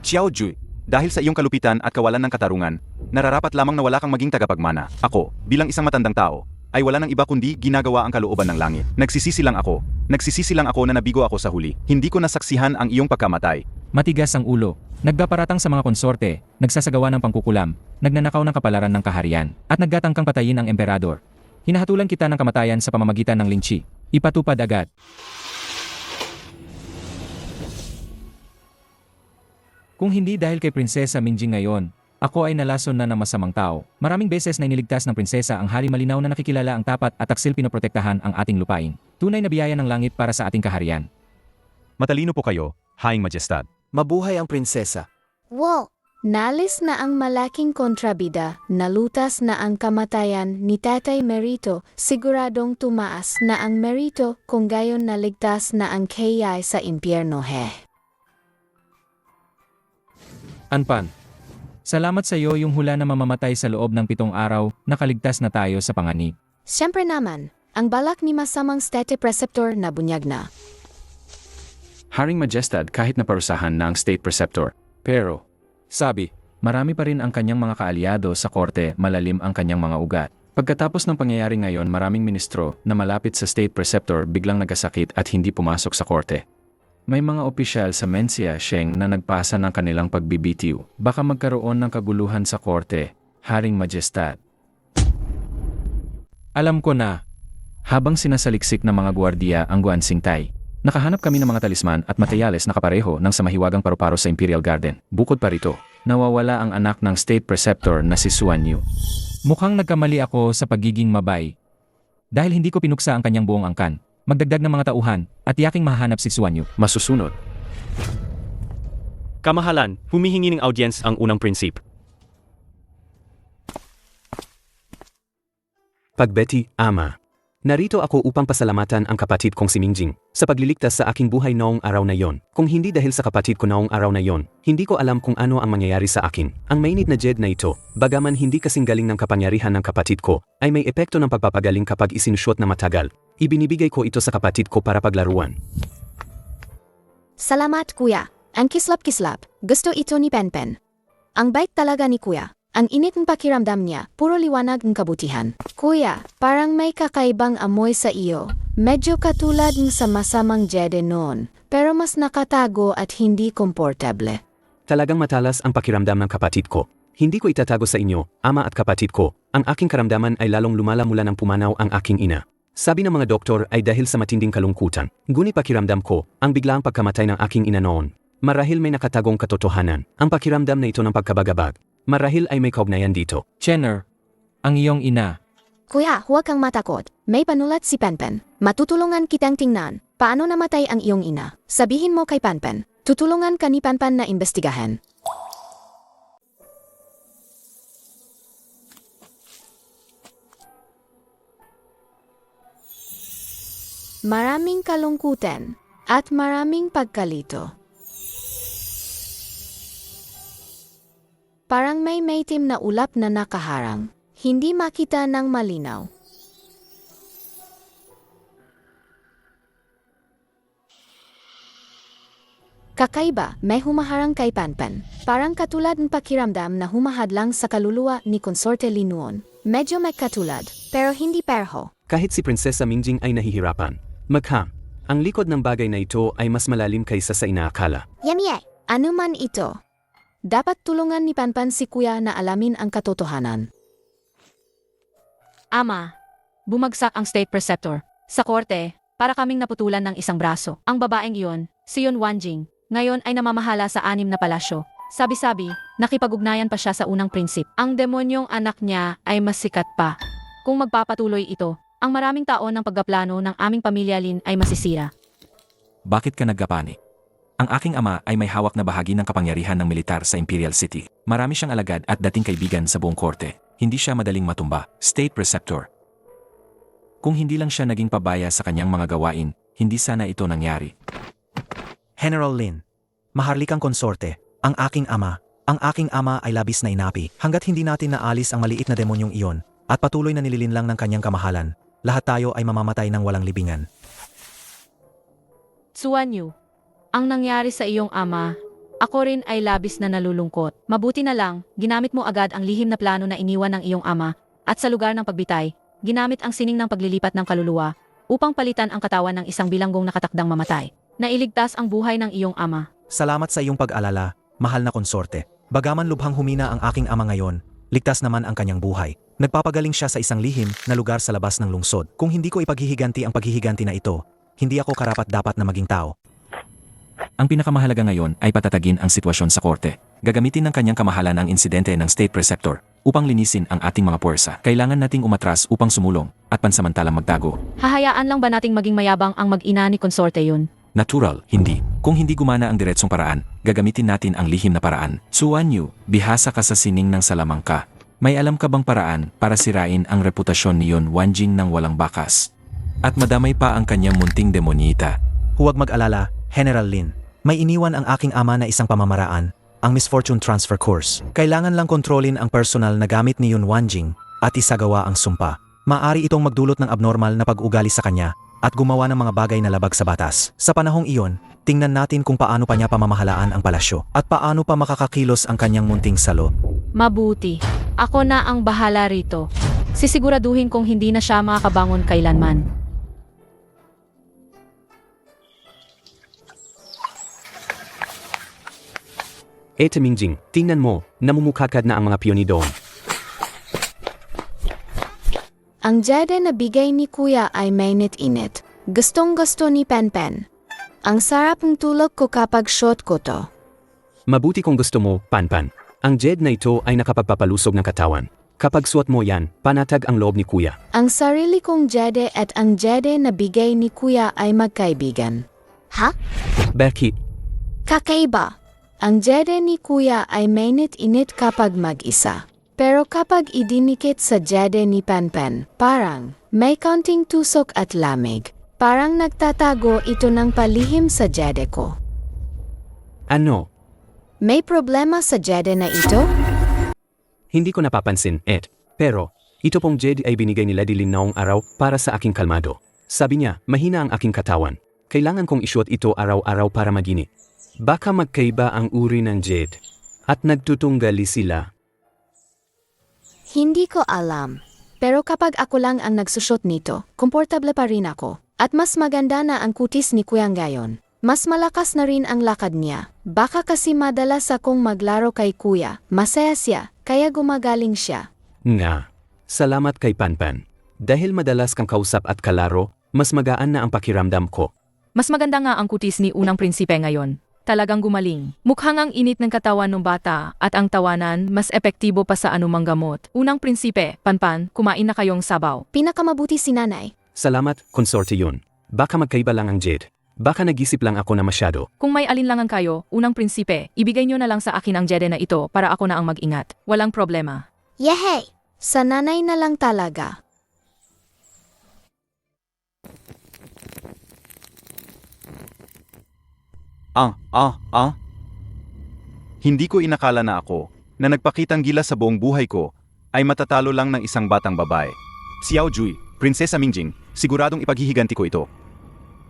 Speaker 5: Xiao Jui, dahil sa iyong kalupitan at kawalan ng katarungan, nararapat lamang na wala kang maging tagapagmana. Ako, bilang isang matandang tao, ay wala nang iba kundi ginagawa ang kalooban ng langit. Nagsisisi lang ako na nabigo ako sa huli. Hindi ko nasaksihan ang iyong pagkamatay.
Speaker 2: Matigas ang ulo. Nagpaparatang sa mga konsorte, nagsasagawa ng pangkukulam, nagnanakaw ng kapalaran ng kaharian, at naggatangkang patayin ang emperador. Hinahatulan kita ng kamatayan sa pamamagitan ng lynchi. Ipatupad agad. Kung hindi dahil kay Prinsesa Mingjing ngayon, ako ay nalason na ng masamang tao. Maraming beses na iniligtas ng prinsesa ang hari malinaw na nakikilala ang tapat at taksil pinoprotektahan ang ating lupain. Tunay na biyaya ng langit para sa ating kaharian.
Speaker 5: Matalino po kayo, Haing Majestad.
Speaker 9: Mabuhay ang prinsesa.
Speaker 1: Wow! Nalis na ang malaking kontrabida, nalutas na ang kamatayan ni Tatay Merito, siguradong tumaas na ang Merito kung gayon naligtas na ang Kayay sa impyerno
Speaker 2: Anpan. Salamat sa iyo yung hula na mamamatay sa loob ng 7 araw, nakaligtas na tayo sa panganib.
Speaker 1: Siyempre naman, ang balak ni masamang Stete Preceptor na bunyag na.
Speaker 6: Haring Majestad kahit naparusahan na ang State Preceptor. Pero, sabi, marami pa rin ang kanyang mga kaalyado sa korte, malalim ang kanyang mga ugat. Pagkatapos ng pangyayari ngayon, maraming ministro na malapit sa State Preceptor biglang nagasakit at hindi pumasok sa korte. May mga opisyal sa Mencia Sheng na nagpasa ng kanilang pagbibitiw. Baka magkaroon ng kaguluhan sa korte, Haring Majestad. Alam ko na. Habang sinasaliksik ng mga gwardiya ang Guansing Tai, nakahanap kami ng mga talisman at materyales na kapareho ng sa mahiwagang paru-paro sa Imperial Garden. Bukod pa rito, nawawala ang anak ng State Preceptor na si Suan Yu. Mukhang nagkamali ako sa pagiging mabay. Dahil hindi ko pinuksa ang kanyang buong angkan, magdagdag ng mga tauhan at yaking mahanap si Suan Yu. Masusunod.
Speaker 10: Kamahalan, humihingi ng audience ang unang prinsip.
Speaker 11: Pagbeti, Ama. Narito ako upang pasalamatan ang kapatid kong si Mingjing sa pagliligtas sa aking buhay noong araw na yon. Kung hindi dahil sa kapatid ko noong araw na yon, hindi ko alam kung ano ang mangyayari sa akin. Ang mainit na jed na ito, bagaman hindi kasing galing ng kapangyarihan ng kapatid ko, ay may epekto ng pagpapagaling kapag isinusyot na matagal. Ibinibigay ko ito sa kapatid ko para paglaruan.
Speaker 1: Salamat kuya, ang kislap-kislap, gusto ito ni Penpen. Ang bait talaga ni kuya. Ang init ng pakiramdam niya, puro liwanag ng kabutihan. Kuya, parang may kakaibang amoy sa iyo. Medyo katulad ng sa masamang jede noon, pero mas nakatago at hindi komportable.
Speaker 11: Talagang matalas ang pakiramdam ng kapatid ko. Hindi ko itatago sa inyo, ama at kapatid ko. Ang aking karamdaman ay lalong lumala mula ng pumanaw ang aking ina. Sabi ng mga doktor ay dahil sa matinding kalungkutan. Ngunit pakiramdam ko, ang biglaang pagkamatay ng aking ina noon. Marahil may nakatagong katotohanan. Ang pakiramdam na ito ng pagkabagabag. Marahil ay may kaugnayan dito.
Speaker 2: Chenner, ang iyong ina.
Speaker 1: Kuya, huwag kang matakot. May panulat si Penpen. Matutulungan kitang tingnan. Paano namatay ang iyong ina? Sabihin mo kay Penpen. Tutulungan ka ni Penpen na imbestigahan. Maraming kalungkutan at maraming pagkalito. Parang may maitim na ulap na nakaharang. Hindi makita ng malinaw. Kakaiba, may humaharang kay Panpan. Parang katulad ng pakiramdam na humahadlang sa kaluluwa ni Konsorte Linuon. Medyo may katulad, pero hindi pareho.
Speaker 11: Kahit si Prinsesa Mingjing ay nahihirapan. Magham, ang likod ng bagay na ito ay mas malalim kaysa sa inaakala.
Speaker 1: Yamye, ano man ito? Dapat tulungan ni Panpan si Kuya na alamin ang katotohanan.
Speaker 7: Ama, bumagsak ang state preceptor. Sa korte, para kaming naputulan ng isang braso. Ang babaeng iyon, si Yun Wanjing, ngayon ay namamahala sa 6 na palasyo. Sabi-sabi, nakipag-ugnayan pa siya sa unang prinsip. Ang demonyong anak niya ay mas sikat pa. Kung magpapatuloy ito, ang maraming taon ng paggaplano ng aming pamilya Lin ay masisira.
Speaker 2: Bakit ka nagkapani? Ang aking ama ay may hawak na bahagi ng kapangyarihan ng militar sa Imperial City. Marami siyang alagad at dating kaibigan sa buong korte. Hindi siya madaling matumba. State Preceptor. Kung hindi lang siya naging pabaya sa kanyang mga gawain, hindi sana ito nangyari.
Speaker 9: General Lin, maharlikang konsorte, ang aking ama ay labis na inapi. Hanggat hindi natin naalis ang maliit na demonyong iyon at patuloy na nililinlang ng kanyang kamahalan, lahat tayo ay mamamatay ng walang libingan.
Speaker 7: Tsuan Yu, ang nangyari sa iyong ama, ako rin ay labis na nalulungkot. Mabuti na lang, ginamit mo agad ang lihim na plano na iniwan ng iyong ama at sa lugar ng pagbitay, ginamit ang sining ng paglilipat ng kaluluwa upang palitan ang katawan ng isang bilanggong nakatakdang mamatay. Nailigtas ang buhay ng iyong ama.
Speaker 9: Salamat sa iyong pag-alala, mahal na konsorte. Bagaman lubhang humina ang aking ama ngayon, ligtas naman ang kanyang buhay. Nagpapagaling siya sa isang lihim na lugar sa labas ng lungsod. Kung hindi ko ipaghihiganti ang paghihiganti na ito, hindi ako karapat-dapat na maging tao.
Speaker 2: Ang pinakamahalaga ngayon ay patatagin ang sitwasyon sa korte. Gagamitin ng kanyang kamahalan ang insidente ng State Preceptor upang linisin ang ating mga puwersa. Kailangan nating umatras upang sumulong at pansamantalang magtago.
Speaker 7: Hahayaan lang ba nating maging mayabang ang mag-ina ni konsorte yun?
Speaker 2: Natural, hindi. Kung hindi gumana ang diretsong paraan, gagamitin natin ang lihim na paraan. Tsuan Yu, bihasa ka sa sining ng salamangka. May alam ka bang paraan para sirain ang reputasyon ni Yun Wanjing ng walang bakas? At madamay pa ang kanyang munting demonyita.
Speaker 9: Huwag mag-alala, General Lin. May iniwan ang aking ama na isang pamamaraan, ang Misfortune Transfer Course. Kailangan lang kontrolin ang personal na gamit ni Yun Wanjing at isagawa ang sumpa. Maari itong magdulot ng abnormal na pag-ugali sa kanya at gumawa ng mga bagay na labag sa batas. Sa panahong iyon, tingnan natin kung paano pa niya pamamahalaan ang palasyo at paano pa makakakilos ang kanyang munting salo.
Speaker 7: Mabuti. Ako na ang bahala rito. Sisiguraduhin kong hindi na siya makakabangon kailanman.
Speaker 11: Eta Mingjing, tingnan mo, namumukakad na ang mga piyoni doon.
Speaker 1: Ang jade na bigay ni Kuya ay mainit-init. Gustong-gusto ni Panpan. Ang sarap ng tulog ko kapag shot ko to.
Speaker 11: Mabuti kung gusto mo, Panpan. Ang jed na ito ay nakapagpapalusog ng katawan. Kapag suot mo yan, panatag ang loob ni Kuya.
Speaker 1: Ang sarili kong jade at ang jade na bigay ni Kuya ay magkaibigan. Ha?
Speaker 11: Bakit?
Speaker 1: Kakaiba. Ang jade ni Kuya ay mainit-init kapag mag-isa. Pero kapag idinikit sa jade ni Panpan, parang may kaunting tusok at lamig. Parang nagtatago ito ng palihim sa jade ko.
Speaker 11: Ano?
Speaker 1: May problema sa jade na ito?
Speaker 11: Hindi ko napapansin, Ed. Pero, ito pong jed ay binigay ni Lady Lin noong araw para sa aking kalmado. Sabi niya, mahina ang aking katawan. Kailangan kong isuot ito araw-araw para magini. Baka magkaiba ang uri ng jed. At nagtutunggali sila.
Speaker 1: Hindi ko alam. Pero kapag ako lang ang nagsushot nito, komportable pa rin ako. At mas maganda na ang kutis ni Kuya ngayon. Mas malakas na rin ang lakad niya. Baka kasi madalas akong maglaro kay Kuya. Masaya siya, kaya gumagaling siya.
Speaker 11: Nga. Salamat kay Panpan. Dahil madalas kang kausap at kalaro, mas magaan na ang pakiramdam ko.
Speaker 4: Mas maganda nga ang kutis ni unang prinsipe ngayon. Talagang gumaling. Mukhang ang init ng katawan ng bata at ang tawanan mas epektibo pa sa anumang gamot. Unang prinsipe, Panpan, kumain na kayong sabaw.
Speaker 1: Pinakamabuti si nanay.
Speaker 11: Salamat, konsorte yun. Baka magkaiba lang ang jed. Baka nag-isip lang ako na masyado.
Speaker 4: Kung may alinlangan kayo, unang prinsipe, ibigay nyo na lang sa akin ang jede na ito para ako na ang mag-ingat. Walang problema.
Speaker 1: Yehey! Sa nanay na lang talaga.
Speaker 5: Hindi ko inakala na ako, na nagpakitang gilas sa buong buhay ko ay matatalo lang ng isang batang babae. Xiao Jui, Prinsesa Mingjing, siguradong ipaghihiganti ko ito.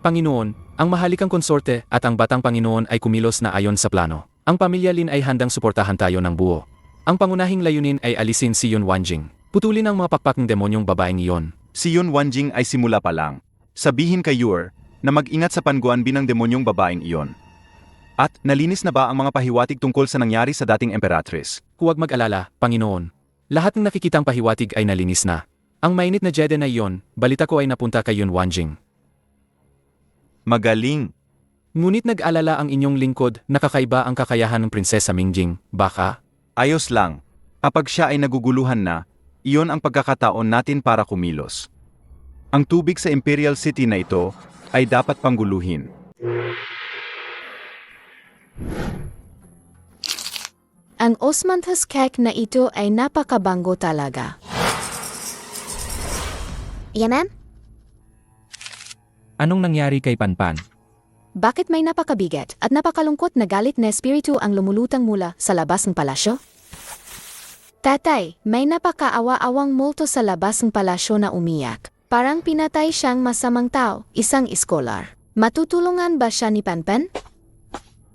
Speaker 6: Panginoon, ang mahalikang konsorte at ang batang Panginoon ay kumilos na ayon sa plano. Ang pamilya Lin ay handang suportahan tayo ng buo. Ang pangunahing layunin ay alisin si Yun Wanjing. Putulin ang mga pakpak ng demonyong babaeng iyon.
Speaker 5: Si Yun Wanjing ay simula pa lang. Sabihin kay Yuer na mag-ingat sa panguan ng demonyong babaeng iyon. At nalinis na ba ang mga pahiwatig tungkol sa nangyari sa dating emperatrice?
Speaker 6: Huwag mag-alala, Panginoon. Lahat ng nakikitang pahiwatig ay nalinis na. Ang mainit na Jedi na iyon, balita ko ay napunta kay Yun Wanjing.
Speaker 5: Magaling.
Speaker 6: Ngunit nag-alala ang inyong lingkod na kakaiba ang kakayahan ng Prinsesa Mingjing, baka?
Speaker 5: Ayos lang. Kapag siya ay naguguluhan na, iyon ang pagkakataon natin para kumilos. Ang tubig sa Imperial City na ito ay dapat pangguluhin.
Speaker 1: Ang Osmanthus cake na ito ay napakabango talaga. Yan, ma'am?
Speaker 2: Anong nangyari kay Panpan?
Speaker 1: Bakit may napakabigat at napakalungkot na galit na espiritu ang lumulutang mula sa labas ng palasyo? Tatay, may napakaawa-awang multo sa labas ng palasyo na umiyak. Parang pinatay siyang masamang tao, isang iskolar. Matutulungan ba siya ni Panpan?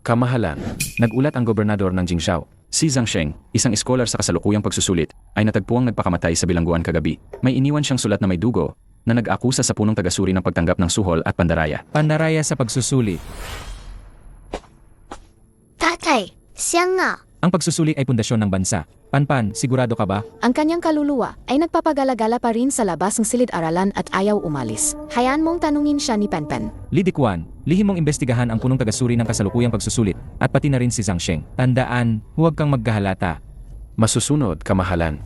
Speaker 6: Kamahalan, nagulat ang gobernador ng Jingzhou. Si Zhang Sheng, isang iskolar sa kasalukuyang pagsusulit, ay natagpuang nagpakamatay sa bilangguan kagabi. May iniwan siyang sulat na may dugo na nag-akusa sa punong tagasuri ng pagtanggap ng suhol at pandaraya.
Speaker 2: Pandaraya sa pagsusuli.
Speaker 1: Tatay, siya nga.
Speaker 2: Ang pagsusuli ay pundasyon ng bansa. Panpan, sigurado ka ba?
Speaker 1: Ang kanyang kaluluwa ay nagpapagalagala pa rin sa labas ng silid-aralan at ayaw umalis. Hayaan mong tanungin siya ni Panpan.
Speaker 2: Lidikwan, lihim mong imbestigahan ang punong tagasuri ng kasalukuyang pagsusulit at pati na rin si Zhang Sheng. Tandaan, huwag kang magkahalata.
Speaker 6: Masusunod, Kamahalan.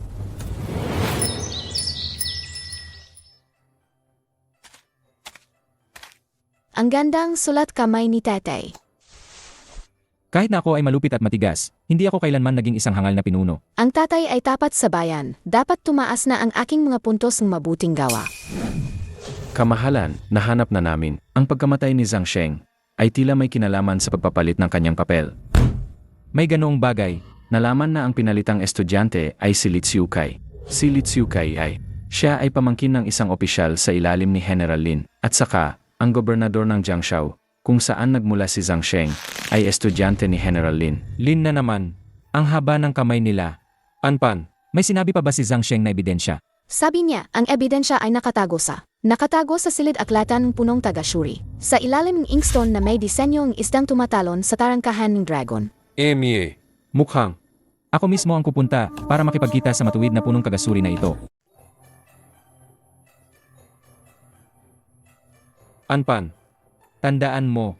Speaker 1: Ang gandang sulat kamay ni Tatay.
Speaker 2: Kahit na ako ay malupit at matigas, hindi ako kailanman naging isang hangal na pinuno.
Speaker 1: Ang tatay ay tapat sa bayan. Dapat tumaas na ang aking mga puntos ng mabuting gawa.
Speaker 6: Kamahalan, nahanap na namin. Ang pagkamatay ni Zhang Sheng ay tila may kinalaman sa pagpapalit ng kanyang papel.
Speaker 2: May ganoong bagay.
Speaker 6: Nalaman na ang pinalitang estudyante ay si Li Xiukai. Si Li Xiukai ay, siya ay pamangkin ng isang opisyal sa ilalim ni General Lin. At saka, ang gobernador ng Jiangzhou, kung saan nagmula si Zhang Sheng, ay estudyante ni General Lin.
Speaker 2: Lin na naman. Ang haba ng kamay nila. Panpan, may sinabi pa ba si Zhang Sheng na ebidensya?
Speaker 1: Sabi niya, ang ebidensya ay nakatago sa silid-aklatan ng punong taga-shuri. Sa ilalim ng inkstone na may disenyo ng isdang tumatalon sa tarangkahan ng dragon.
Speaker 6: Mukhang.
Speaker 2: Ako mismo ang pupunta para makipagkita sa matuwid na punong kagasuri na ito.
Speaker 6: Panpan.
Speaker 2: Tandaan mo,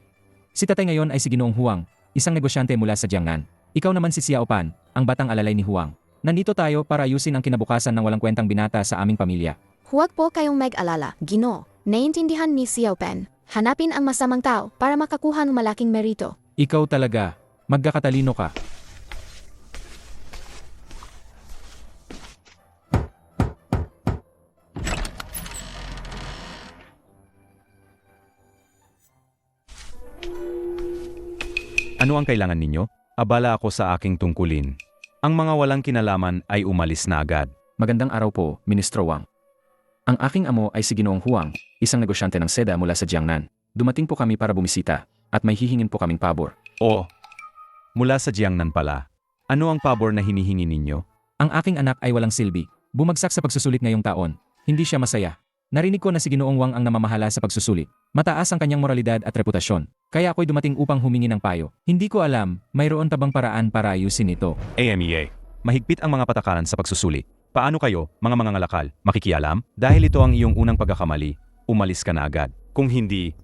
Speaker 2: si tatay ngayon ay si Ginoong Huang, isang negosyante mula sa Jiangnan. Ikaw naman si Xiao Pan, ang batang alalay ni Huang. Nandito tayo para ayusin ang kinabukasan ng walang kwentang binata sa aming pamilya.
Speaker 1: Huwag po kayong mag-alala, Gino. Naiintindihan ni Xiao Pan. Hanapin ang masamang tao para makakuha ng malaking merito.
Speaker 2: Ikaw talaga, magkakatalino ka.
Speaker 5: Ano ang kailangan ninyo? Abala ako sa aking tungkulin. Ang mga walang kinalaman ay umalis na agad.
Speaker 6: Magandang araw po, Ministro Wang. Ang aking amo ay si Ginoong Huang, isang negosyante ng seda mula sa Jiangnan. Dumating po kami para bumisita, at may hihingin po kaming pabor.
Speaker 5: Oh, mula sa Jiangnan pala. Ano ang pabor na hinihingi ninyo?
Speaker 2: Ang aking anak ay walang silbi. Bumagsak sa pagsusulit ngayong taon. Hindi siya masaya. Narinig ko na si Ginoong Wang ang namamahala sa pagsusulit. Mataas ang kanyang moralidad at reputasyon. Kaya ako'y dumating upang humingi ng payo. Hindi ko alam, mayroon pa bang paraan para ayusin ito?
Speaker 5: AMEA, mahigpit ang mga patakaran sa pagsusuli. Paano kayo, mga mangangalakal, makikialam? Dahil ito ang iyong unang pagkakamali, umalis ka na agad. Kung hindi,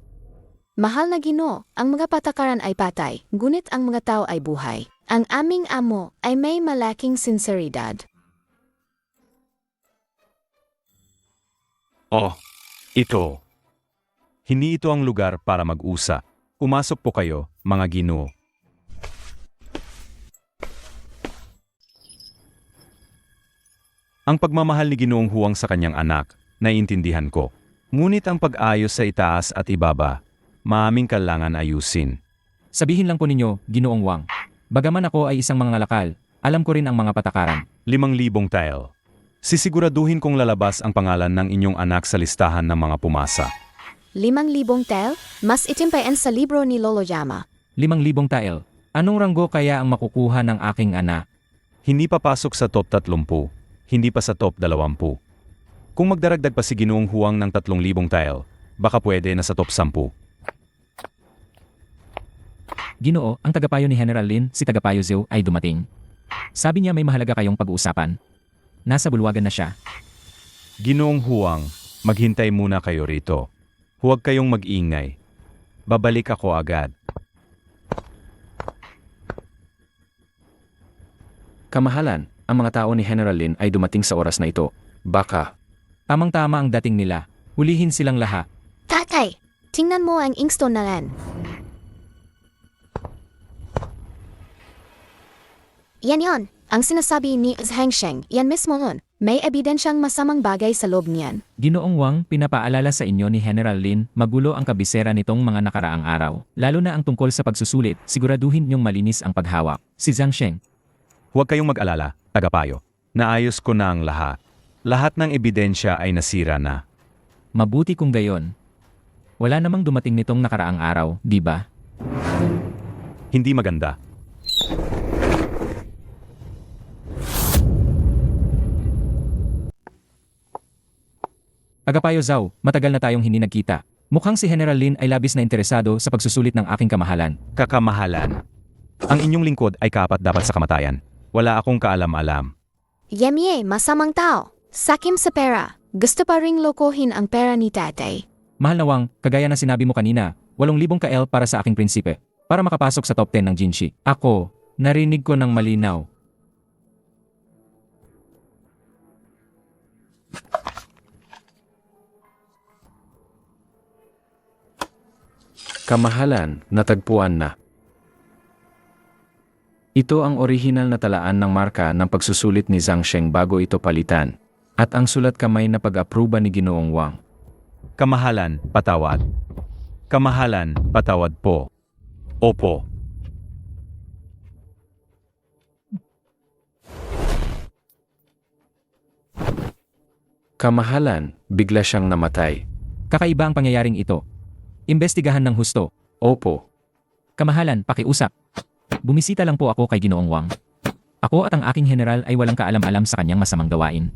Speaker 1: Mahal na Gino, ang mga patakaran ay patay, ngunit ang mga tao ay buhay. Ang aming amo ay may malaking sinseridad.
Speaker 5: oh, ito. Hindi ito ang lugar para mag-usa. Umasok po kayo, mga Ginoo. Ang pagmamahal ni Ginoong Huwang sa kanyang anak, naiintindihan ko. Ngunit ang pag-ayos sa itaas at ibaba, maaming kailangan ayusin.
Speaker 2: Sabihin lang po ninyo, Ginoong Wang. Bagaman ako ay isang mangangalakal, Alam ko rin ang mga patakaran.
Speaker 5: 5,000 tile. Sisiguraduhin kong lalabas ang pangalan ng inyong anak sa listahan ng mga pumasa.
Speaker 1: 5,000 tel, mas itim pa yan sa libro ni Lolo Yama.
Speaker 2: 5,000 tile. Anong ranggo kaya ang makukuha ng aking anak?
Speaker 5: Hindi papasok sa top 30, hindi pa sa top 20. Kung magdaragdag pa si Ginoong Huang ng 3,000 tile, baka pwede na sa top 10.
Speaker 2: Ginoo, ang tagapayo ni General Lin, si tagapayo Zhou, ay dumating. Sabi niya may mahalaga kayong pag-uusapan. Nasa bulwagan na siya.
Speaker 5: Ginoong Huang, maghintay muna kayo rito. Huwag kayong mag-ingay. Babalik ako agad.
Speaker 6: Kamahalan, ang mga tao ni General Lin ay dumating sa oras na ito. Baka.
Speaker 2: Tamang-tama ang dating nila. Hulihin silang lahat.
Speaker 1: Tatay, tingnan mo ang inkstone na yan. Yan yon, ang sinasabi ni Zhang Sheng, yan mismo nun. May ebidensyang masamang bagay sa loob niyan.
Speaker 2: Ginoong Wang, pinapaalala sa inyo ni General Lin, magulo ang kabisera nitong mga nakaraang araw. Lalo na ang tungkol sa pagsusulit, siguraduhin niyong malinis ang paghawak. Si Zhang Sheng.
Speaker 5: Huwag kayong mag-alala, tagapayo. Naayos ko na ang lahat. Lahat ng ebidensya ay nasira na.
Speaker 2: Mabuti kung gayon. Wala namang dumating nitong nakaraang araw, di ba?
Speaker 5: Hindi maganda.
Speaker 2: Tagapayo Zhao, matagal na tayong hindi nagkita. Mukhang si General Lin ay labis na interesado sa pagsusulit ng aking kamahalan.
Speaker 5: Kakamahalan. Ang inyong lingkod ay kaapat dapat sa kamatayan. Wala akong kaalam-alam.
Speaker 1: Yemye, masamang tao. Sakim sa pera. Gusto pa ring lokohin ang pera ni tatay.
Speaker 2: Mahal na Wang, kagaya na sinabi mo kanina, 8,000 ka-L para sa aking prinsipe. Para makapasok sa top 10 ng Jinshi. Ako, narinig ko ng malinaw.
Speaker 6: Kamahalan, natagpuan na. Ito ang orihinal na talaan ng marka ng pagsusulit ni Zhang Sheng bago ito palitan. At ang sulat kamay na pag-apruba ni Ginoong Wang.
Speaker 5: Kamahalan, patawad. Kamahalan, patawad po. Opo.
Speaker 6: Kamahalan, bigla siyang namatay.
Speaker 2: Kakaiba ang pangyayaring ito. Imbestigahan ng husto.
Speaker 6: Opo.
Speaker 2: Kamahalan, pakiusap. Bumisita lang po ako kay Ginoong Wang. Ako at ang aking general ay walang kaalam-alam sa kanyang masamang gawain.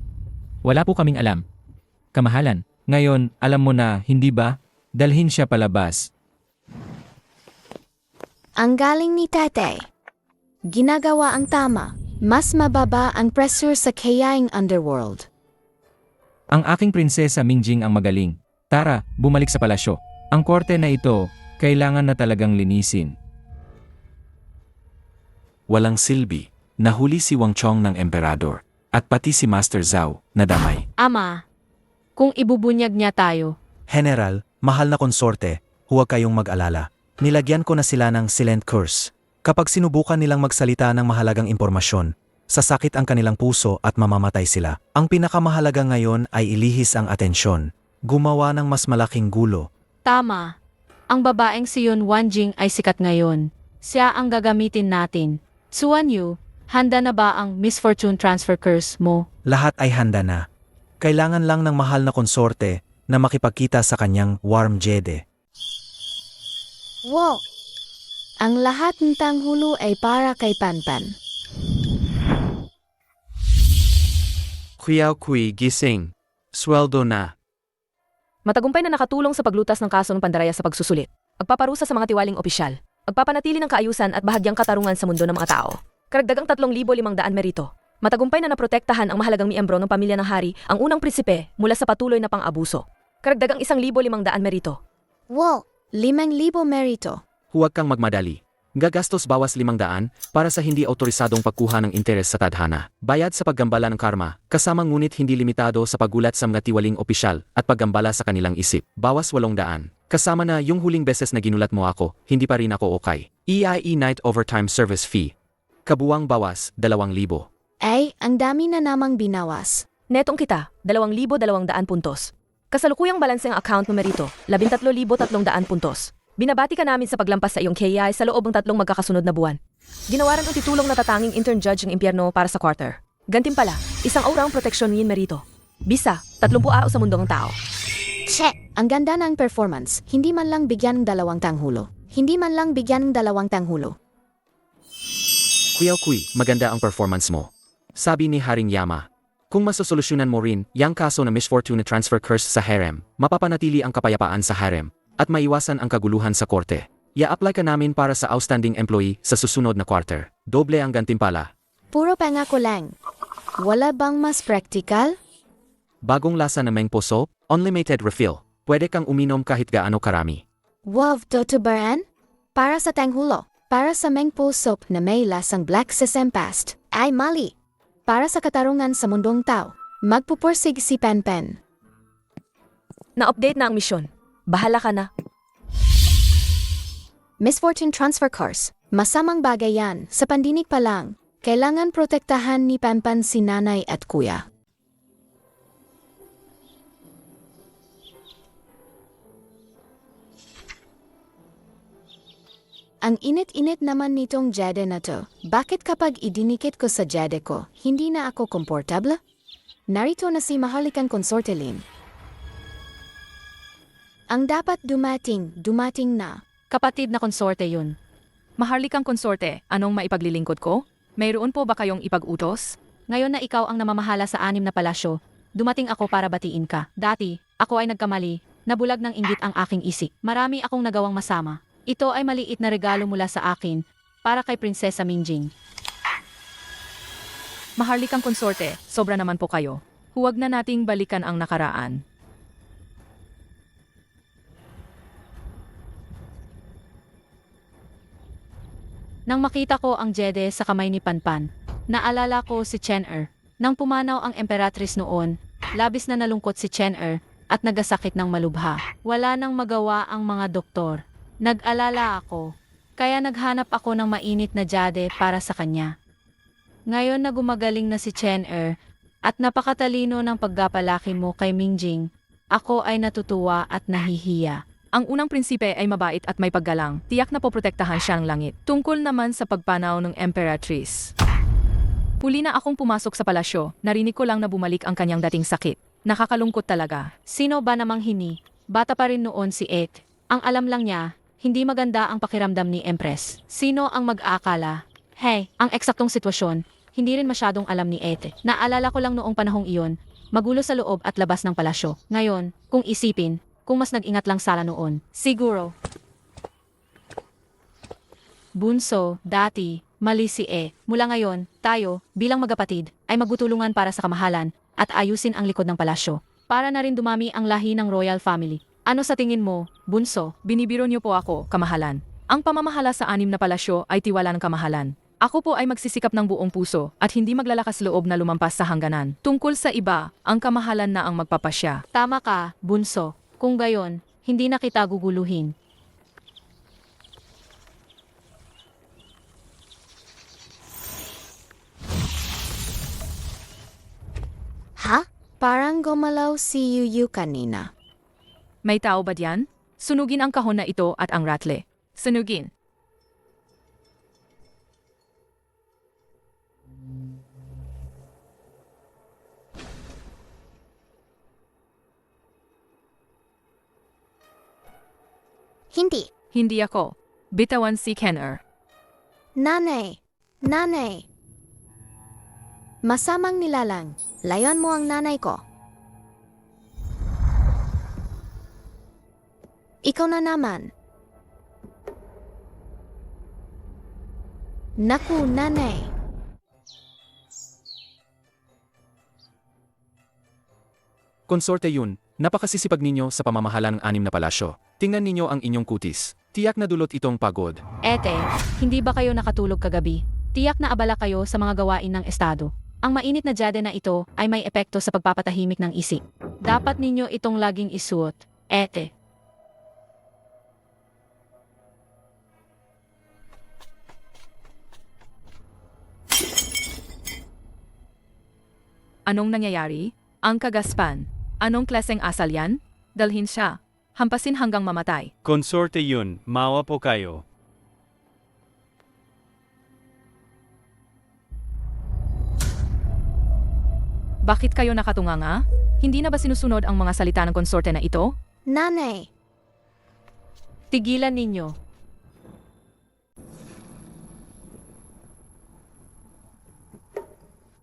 Speaker 2: Wala po kaming alam. Kamahalan, ngayon, alam mo na, hindi ba? Dalhin siya palabas.
Speaker 1: Ang galing ni tatay. Ginagawa ang tama. Mas mababa ang pressure sa kayaing underworld.
Speaker 2: Ang aking prinsesa Mingjing ang magaling. Tara, bumalik sa palasyo. Ang korte na ito, kailangan na talagang linisin.
Speaker 6: Walang silbi. Nahuli si Wang Chong ng emperador. At pati si Master Zhao, nadamay.
Speaker 7: Ama, kung ibubunyag niya tayo,
Speaker 9: General, mahal na konsorte, huwag kayong mag-alala. Nilagyan ko na sila ng silent curse. Kapag sinubukan nilang magsalita ng mahalagang impormasyon, sasakit ang kanilang puso at mamamatay sila. Ang pinakamahalaga ngayon ay ilihis ang atensyon. Gumawa ng mas malaking gulo.
Speaker 7: tama. Ang babaeng si Yun Wanjing ay sikat ngayon. Siya ang gagamitin natin. Suan Yu, handa na ba ang Miss Fortune transfer curse mo?
Speaker 9: Lahat ay handa na. Kailangan lang ng mahal na konsorte na makipagkita sa kanyang warm jede.
Speaker 1: Wow! Ang lahat ng tanghulo ay para kay Panpan.
Speaker 6: Kuyaw Kui, gising. Sweldo na.
Speaker 8: Matagumpay na nakatulong sa paglutas ng kaso ng pandaraya sa pagsusulit. Pagpaparusa sa mga tiwaling opisyal. Pagpapanatili ng kaayusan at bahagyang katarungan sa mundo ng mga tao. Karagdagang 3,500 merito. Matagumpay na naprotektahan ang mahalagang miyembro ng pamilya ng hari, ang unang prinsipe, mula sa patuloy na pang-abuso. Karagdagang 1,500 merito.
Speaker 1: Wow! 5,000 merito.
Speaker 6: Huwag kang magmadali. Gagastos bawas 500 para sa hindi autorisadong pagkuha ng interes sa tadhana. Bayad sa paggambala ng karma, kasama ngunit hindi limitado sa paggulat sa mga tiwaling opisyal at paggambala sa kanilang isip. Bawas 800. Kasama na yung huling beses na ginulat mo ako, hindi pa rin ako okay. EIE Night Overtime Service Fee. Kabuwang bawas, 2,000.
Speaker 1: Ay, ang dami na namang binawas.
Speaker 8: Netong kita, 2,200 puntos. Kasalukuyang balanse ang account numerito, 13,300 puntos. Binabati ka namin sa paglampas sa iyong KI sa loob ng 3 magkakasunod na buwan. Ginawaran ang titulong natatanging intern judge ng impyerno para sa quarter. Gantimpala, isang aurang proteksyon ni Merito. Bisa, 30 sa mundong tao.
Speaker 1: Che! Ang ganda ng performance, hindi man lang bigyan ng 2 tanghulo. Hindi man lang bigyan ng 2 tanghulo.
Speaker 6: Kuyaw Kui, maganda ang performance mo. Sabi ni Haring Yama. Kung masosolusyonan mo rin yang kaso na misfortune na transfer curse sa harem, mapapanatili ang kapayapaan sa harem, at maiwasan ang kaguluhan sa korte. I-apply ka namin para sa outstanding employee sa susunod na quarter. Doble ang gantimpala.
Speaker 1: Puro pangako lang. Wala bang mas practical?
Speaker 6: Bagong lasa na Mengpo soap, unlimited refill. Pwede kang uminom kahit gaano karami.
Speaker 1: Wow, tutubaran? Para sa tanghulo. Para sa Mengpo soap na may lasang black sesame paste. Ay mali. Para sa katarungan sa mundong tao, magpupursig si Penpen.
Speaker 8: Na-update na ang misyon. Bahala ka na.
Speaker 1: Misfortune transfer course. Masamang bagay yan. Sa pandinig pa lang, kailangan protektahan ni Penpen si nanay at kuya. Ang init-init naman nitong jade na to. Bakit kapag idinikit ko sa jade ko, hindi na ako komportable? Narito na si Mahalikan Konsorte Lin. Ang dapat dumating na.
Speaker 7: Kapatid na konsorte yun.
Speaker 4: Maharlikang konsorte, anong maipaglilingkod ko? Mayroon po ba kayong ipag-utos?
Speaker 7: Ngayon na ikaw ang namamahala sa 6 na palasyo, dumating ako para batiin ka. Dati, ako ay nagkamali, nabulag ng inggit ang aking isip. Marami akong nagawang masama. Ito ay maliit na regalo mula sa akin para kay Prinsesa Mingjing.
Speaker 4: Maharlikang konsorte, sobra naman po kayo. Huwag na nating balikan ang nakaraan.
Speaker 7: Nang makita ko ang jede sa kamay ni Panpan, naalala ko si Chen-er. Nang pumanaw ang emperatrice noon, labis na nalungkot si Chen-er at nagasakit ng malubha. Wala nang magawa ang mga doktor. Nag-alala ako, kaya naghanap ako ng mainit na jade para sa kanya. Ngayon na gumagaling na si Chen-er at napakatalino ng paggapalaki mo kay Mingjing, ako ay natutuwa at nahihiya.
Speaker 4: Ang unang prinsipe ay mabait at may paggalang. Tiyak na poprotektahan siya ng langit. Tungkol naman sa pagpanaw ng emperatrice. Huli na akong pumasok sa palasyo, narinig ko lang na bumalik ang kanyang dating sakit. Nakakalungkot talaga.
Speaker 7: Sino ba namang hini? Bata pa rin noon si Ed. Ang alam lang niya, hindi maganda ang pakiramdam ni Empress. Sino ang mag-aakala? Hey, ang eksaktong sitwasyon, hindi rin masyadong alam ni Ete. Naalala ko lang noong panahong iyon, magulo sa loob at labas ng palasyo. Ngayon, kung isipin, kung mas nag-ingat lang sala noon, siguro. Bunso, dati, mali si Mula ngayon, tayo, bilang magkapatid, ay magtutulungan para sa kamahalan at ayusin ang likod ng palasyo. Para na rin dumami ang lahi ng royal family. Ano sa tingin mo, Bunso?
Speaker 4: Binibiro niyo po ako, kamahalan. Ang pamamahala sa 6 na palasyo ay tiwala ng kamahalan. Ako po ay magsisikap ng buong puso at hindi maglalakas loob na lumampas sa hangganan. Tungkol sa iba, ang kamahalan na ang magpapasya.
Speaker 7: Tama ka, Bunso. Kung gayon, hindi na kita guguluhin.
Speaker 1: Ha? Parang gumalaw si Yuyu kanina.
Speaker 4: May tao ba diyan? Sunugin ang kahon na ito at ang ratle. Sunugin.
Speaker 1: Hindi.
Speaker 4: Hindi ako. Bitawan si Ken-er.
Speaker 1: Nanay. Nanay. Masamang nilalang. Layan mo ang nanay ko. Ikaw na naman. Naku, nanay.
Speaker 6: Konsorte yun, napakasisipag ninyo sa pamamahala ng 6 na palasyo. Tingnan ninyo ang inyong kutis. Tiyak na dulot itong pagod.
Speaker 7: Ete, hindi ba kayo nakatulog kagabi? Tiyak na abala kayo sa mga gawain ng estado. Ang mainit na jade na ito ay may epekto sa pagpapatahimik ng isip. Dapat ninyo itong laging isuot. Ete.
Speaker 4: Anong nangyayari? Ang kagaspan. Anong klaseng asal yan? Dalhin siya. Hampasin hanggang mamatay.
Speaker 10: Konsorte yun, mawa po kayo.
Speaker 4: Bakit kayo nakatunganga? Hindi na ba sinusunod ang mga salita ng konsorte na ito?
Speaker 1: Nanay,
Speaker 7: Tigilan ninyo.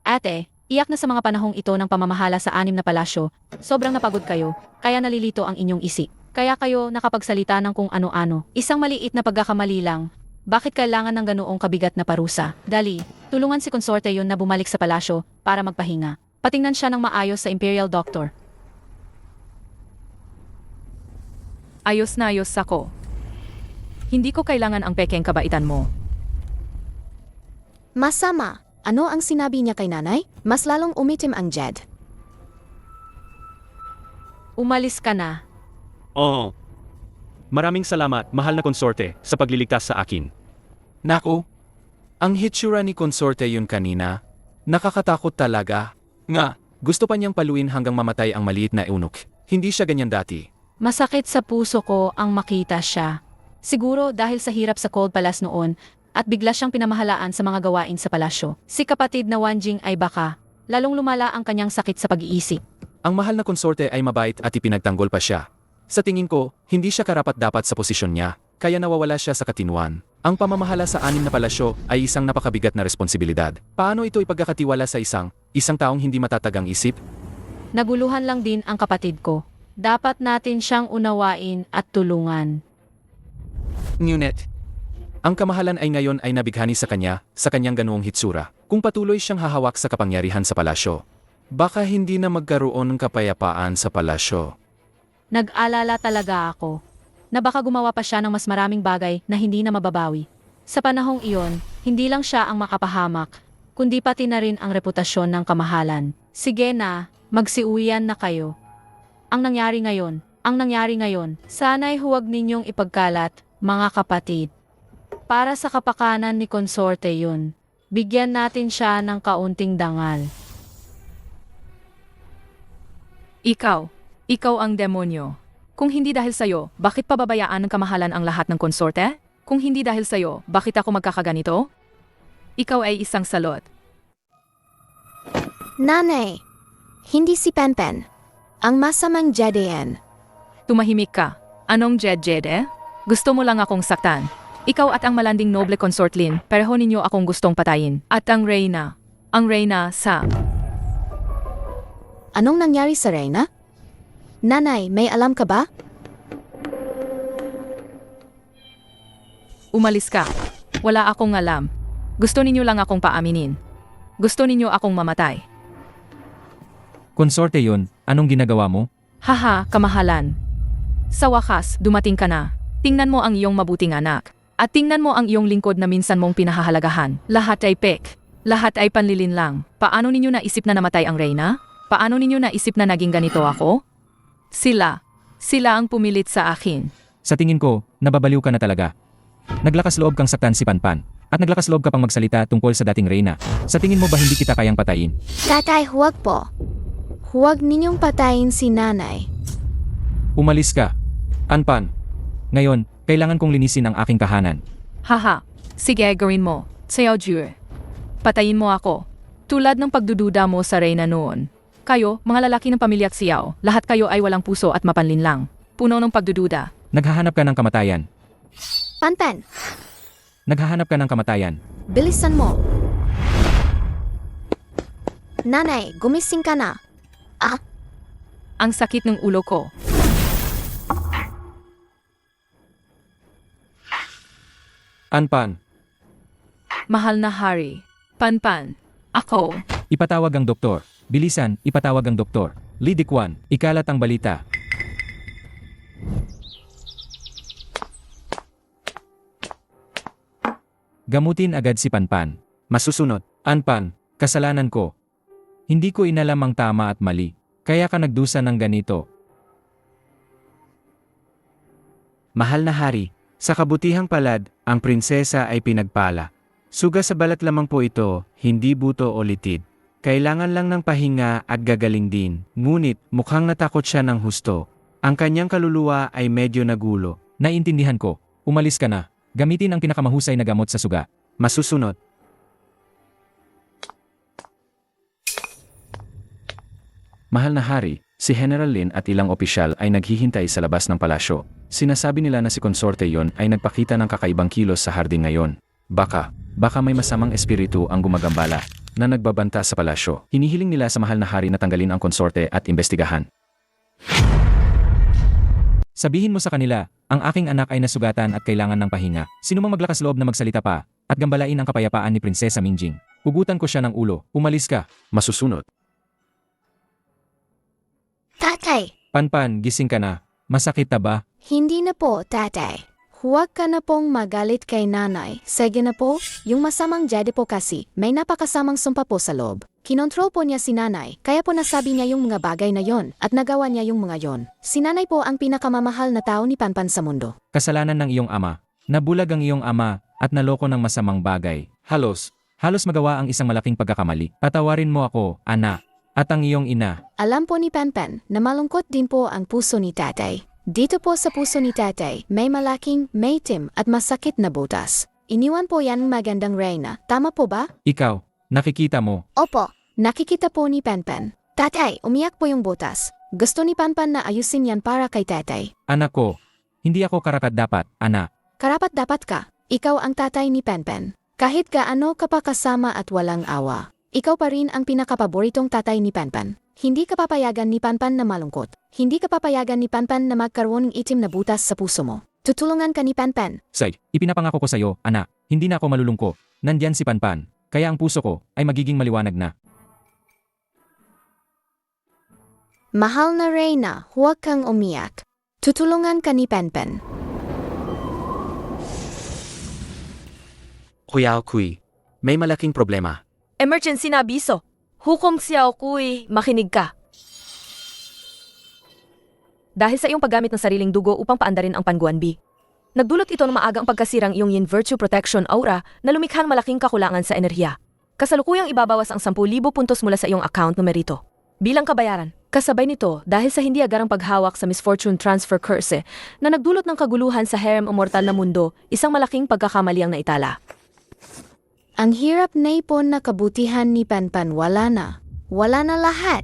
Speaker 7: Ate, iyak na sa mga panahong ito ng pamamahala sa 6 na palasyo. Sobrang napagod kayo, kaya nalilito ang inyong isip. Kaya kayo nakapagsalita ng kung ano-ano. Isang maliit na pagkakamali lang. Bakit kailangan ng ganoong kabigat na parusa? Dali, tulungan si konsorte yon na bumalik sa palasyo para magpahinga. Patingnan siya ng maayos sa Imperial Doctor.
Speaker 4: Ayos na ayos ako. Hindi ko kailangan ang pekeng kabaitan mo.
Speaker 1: masama. Ano ang sinabi niya kay nanay? Mas lalong umitim ang Jed.
Speaker 7: Umalis ka na.
Speaker 10: Oo. Maraming salamat, mahal na konsorte, sa pagliligtas sa akin.
Speaker 6: Nako, ang hitsura ni konsorte yun kanina. Nakakatakot talaga. Nga, gusto pa niyang paluin hanggang mamatay ang maliit na eunuch. Hindi siya ganyan dati.
Speaker 7: Masakit sa puso ko ang makita siya. Siguro dahil sa hirap sa Cold Palace noon at bigla siyang pinamahalaan sa mga gawain sa palasyo. Si kapatid na Wanjing ay baka, lalong lumala ang kanyang sakit sa pag-iisip.
Speaker 6: Ang mahal na konsorte ay mabait at ipinagtanggol pa siya. Sa tingin ko, hindi siya karapat-dapat sa posisyon niya, kaya nawawala siya sa katinuan. Ang pamamahala sa 6 na palasyo ay isang napakabigat na responsibilidad. Paano ito ipagkakatiwala sa isang taong hindi matatagang isip?
Speaker 7: Naguluhan lang din ang kapatid ko. Dapat natin siyang unawain at tulungan.
Speaker 6: Ngunit, ang kamahalan ay ngayon ay nabighani sa kanyang ganoong hitsura. Kung patuloy siyang hahawak sa kapangyarihan sa palasyo, baka hindi na magkaroon ng kapayapaan sa palasyo.
Speaker 7: Nag-alala talaga ako na baka gumawa pa siya ng mas maraming bagay na hindi na mababawi. Sa panahong iyon, hindi lang siya ang makapahamak, kundi pati na rin ang reputasyon ng kamahalan. Sige na, magsiuwian na kayo. Ang nangyari ngayon, sana'y huwag ninyong ipagkalat, mga kapatid. Para sa kapakanan ni konsorte yun, bigyan natin siya ng kaunting dangal.
Speaker 4: Ikaw ang demonyo. Kung hindi dahil sa'yo, bakit pababayaan ng kamahalan ang lahat ng konsorte? Kung hindi dahil sa'yo, bakit ako magkakaganito? Ikaw ay isang salot.
Speaker 1: Nanay, hindi si Penpen. Ang masamang Jedean.
Speaker 4: Tumahimik ka. Anong Jed? Gusto mo lang akong saktan. Ikaw at ang malanding noble consort Lin, pareho ninyo akong gustong patayin. At ang Reyna sa...
Speaker 1: Anong nangyari sa Reyna? Nanay, may alam ka ba?
Speaker 4: Umalis ka. Wala akong alam. Gusto ninyo lang akong paaminin. Gusto ninyo akong mamatay.
Speaker 2: Konsorte yun, anong ginagawa mo?
Speaker 4: Haha, kamahalan. Sa wakas, dumating ka na. Tingnan mo ang iyong mabuting anak. At tingnan mo ang iyong lingkod na minsan mong pinahahalagahan. Lahat ay pek. Lahat ay panlilin lang. Paano ninyo naisip na namatay ang Reyna? Paano ninyo naisip na naging ganito ako? Sila ang pumilit sa akin.
Speaker 2: Sa tingin ko, nababaliw ka na talaga. Naglakas loob kang saktan si Panpan, at naglakas loob ka pang magsalita tungkol sa dating Reyna. Sa tingin mo ba hindi kita kayang patayin?
Speaker 1: Tatay, huwag po. Huwag ninyong patayin si nanay.
Speaker 2: Umalis ka. Anpan. Ngayon, kailangan kong linisin ang aking kahanan.
Speaker 4: Haha, sige gawin mo. Xiao Jue. Patayin mo ako. Tulad ng pagdududa mo sa Reyna noon. Kayo, mga lalaki ng pamilya Xiao, lahat kayo ay walang puso at mapanlinlang. Puno ng pagdududa.
Speaker 2: Naghahanap ka ng kamatayan.
Speaker 1: Panpan,
Speaker 2: Naghahanap ka ng kamatayan.
Speaker 1: bilisan mo. Nanay, gumising ka na.
Speaker 4: Ang sakit ng ulo ko.
Speaker 6: Anpan,
Speaker 4: Mahal na hari. Panpan. Ako.
Speaker 2: Ipatawag ang doktor. Bilisan, ipatawag ang doktor. Lidikwan, ikalat ang balita. Gamutin agad si Panpan.
Speaker 11: Masusunod.
Speaker 2: Anpan, kasalanan ko. Hindi ko inalam ang tama at mali. Kaya ka nagdusa ng ganito.
Speaker 12: Mahal na hari, sa kabutihang palad, ang prinsesa ay pinagpala. Suga sa balat lamang po ito, hindi buto o litid. Kailangan lang ng pahinga at gagaling din. Ngunit, mukhang natakot siya ng husto. Ang kanyang kaluluwa ay medyo nagulo.
Speaker 2: Naiintindihan ko. Umalis ka na. Gamitin ang pinakamahusay na gamot sa suga.
Speaker 12: Masusunod.
Speaker 6: Mahal na hari, si General Lin at ilang opisyal ay naghihintay sa labas ng palasyo. Sinasabi nila na si konsorte yon ay nagpakita ng kakaibang kilos sa hardin ngayon. Baka may masamang espiritu ang gumagambala na nagbabanta sa palasyo. Hinihiling nila sa mahal na hari na tanggalin ang konsorte at imbestigahan.
Speaker 2: Sabihin mo sa kanila, ang aking anak ay nasugatan at kailangan ng pahinga. Sino mang maglakas loob na magsalita pa at gambalain ang kapayapaan ni Prinsesa Mingjing. Hugutan ko siya ng ulo. Umalis ka.
Speaker 6: Masusunod.
Speaker 1: Tatay!
Speaker 2: Panpan, gising ka na. Masakit na ba?
Speaker 1: Hindi na po, tatay. Huwag ka na pong magalit kay nanay. Sige na po, yung masamang jade po kasi, may napakasamang sumpa po sa loob. Kinontrol po niya si nanay, kaya po nasabi niya yung mga bagay na yon at nagawa niya yung mga yon. Si nanay po ang pinakamamahal na tao ni Panpan sa mundo.
Speaker 2: Kasalanan ng iyong ama. Nabulag ang iyong ama at naloko ng masamang bagay. Halos magawa ang isang malaking pagkakamali. Patawarin mo ako, anak, at ang iyong ina.
Speaker 1: Alam po ni Panpan na malungkot din po ang puso ni tatay. Dito po sa puso ni tatay, may malaking, may itim at masakit na butas. Iniwan po yan ng magandang reyna, tama po ba?
Speaker 2: Ikaw, nakikita mo.
Speaker 1: Opo, nakikita po ni Panpan. Tatay, umiyak po yung butas. Gusto ni Panpan na ayusin yan para kay tatay.
Speaker 2: Anak ko, hindi ako karapat-dapat, anak.
Speaker 1: Karapat-dapat ka. Ikaw ang tatay ni Panpan. Kahit gaano ka pa kasama at walang awa, ikaw pa rin ang pinakapaboritong tatay ni Panpan. Hindi ka papayagan ni Panpan na malungkot. Hindi ka papayagan ni Panpan na magkaroon ng itim na butas sa puso mo. Tutulungan ka ni Panpan.
Speaker 2: Say, ipinapangako ko sa iyo, anak, hindi na ako malulungkot. Nandyan si Panpan, kaya ang puso ko ay magiging maliwanag na.
Speaker 1: Mahal na Reyna, huwag kang umiyak. Tutulungan ka ni Panpan.
Speaker 11: Kuya Kui, may malaking problema.
Speaker 8: Emergency na abiso. Hukom Xiao Kui, makinig ka. Dahil sa iyong paggamit ng sariling dugo upang paandarin ang Panguan B, nagdulot ito ng maagang pagkasirang iyong Yin Virtue Protection Aura na lumikhang malaking kakulangan sa enerhiya. Kasalukuyang ibabawas ang 10,000 puntos mula sa iyong account numerito. Bilang kabayaran, kasabay nito dahil sa hindi agarang paghawak sa Misfortune Transfer Curse na nagdulot ng kaguluhan sa harem o mortal na mundo, isang malaking pagkakamali ang naitala.
Speaker 1: Ang hirap na ipon na kabutihan ni Panpan wala na. Wala na lahat.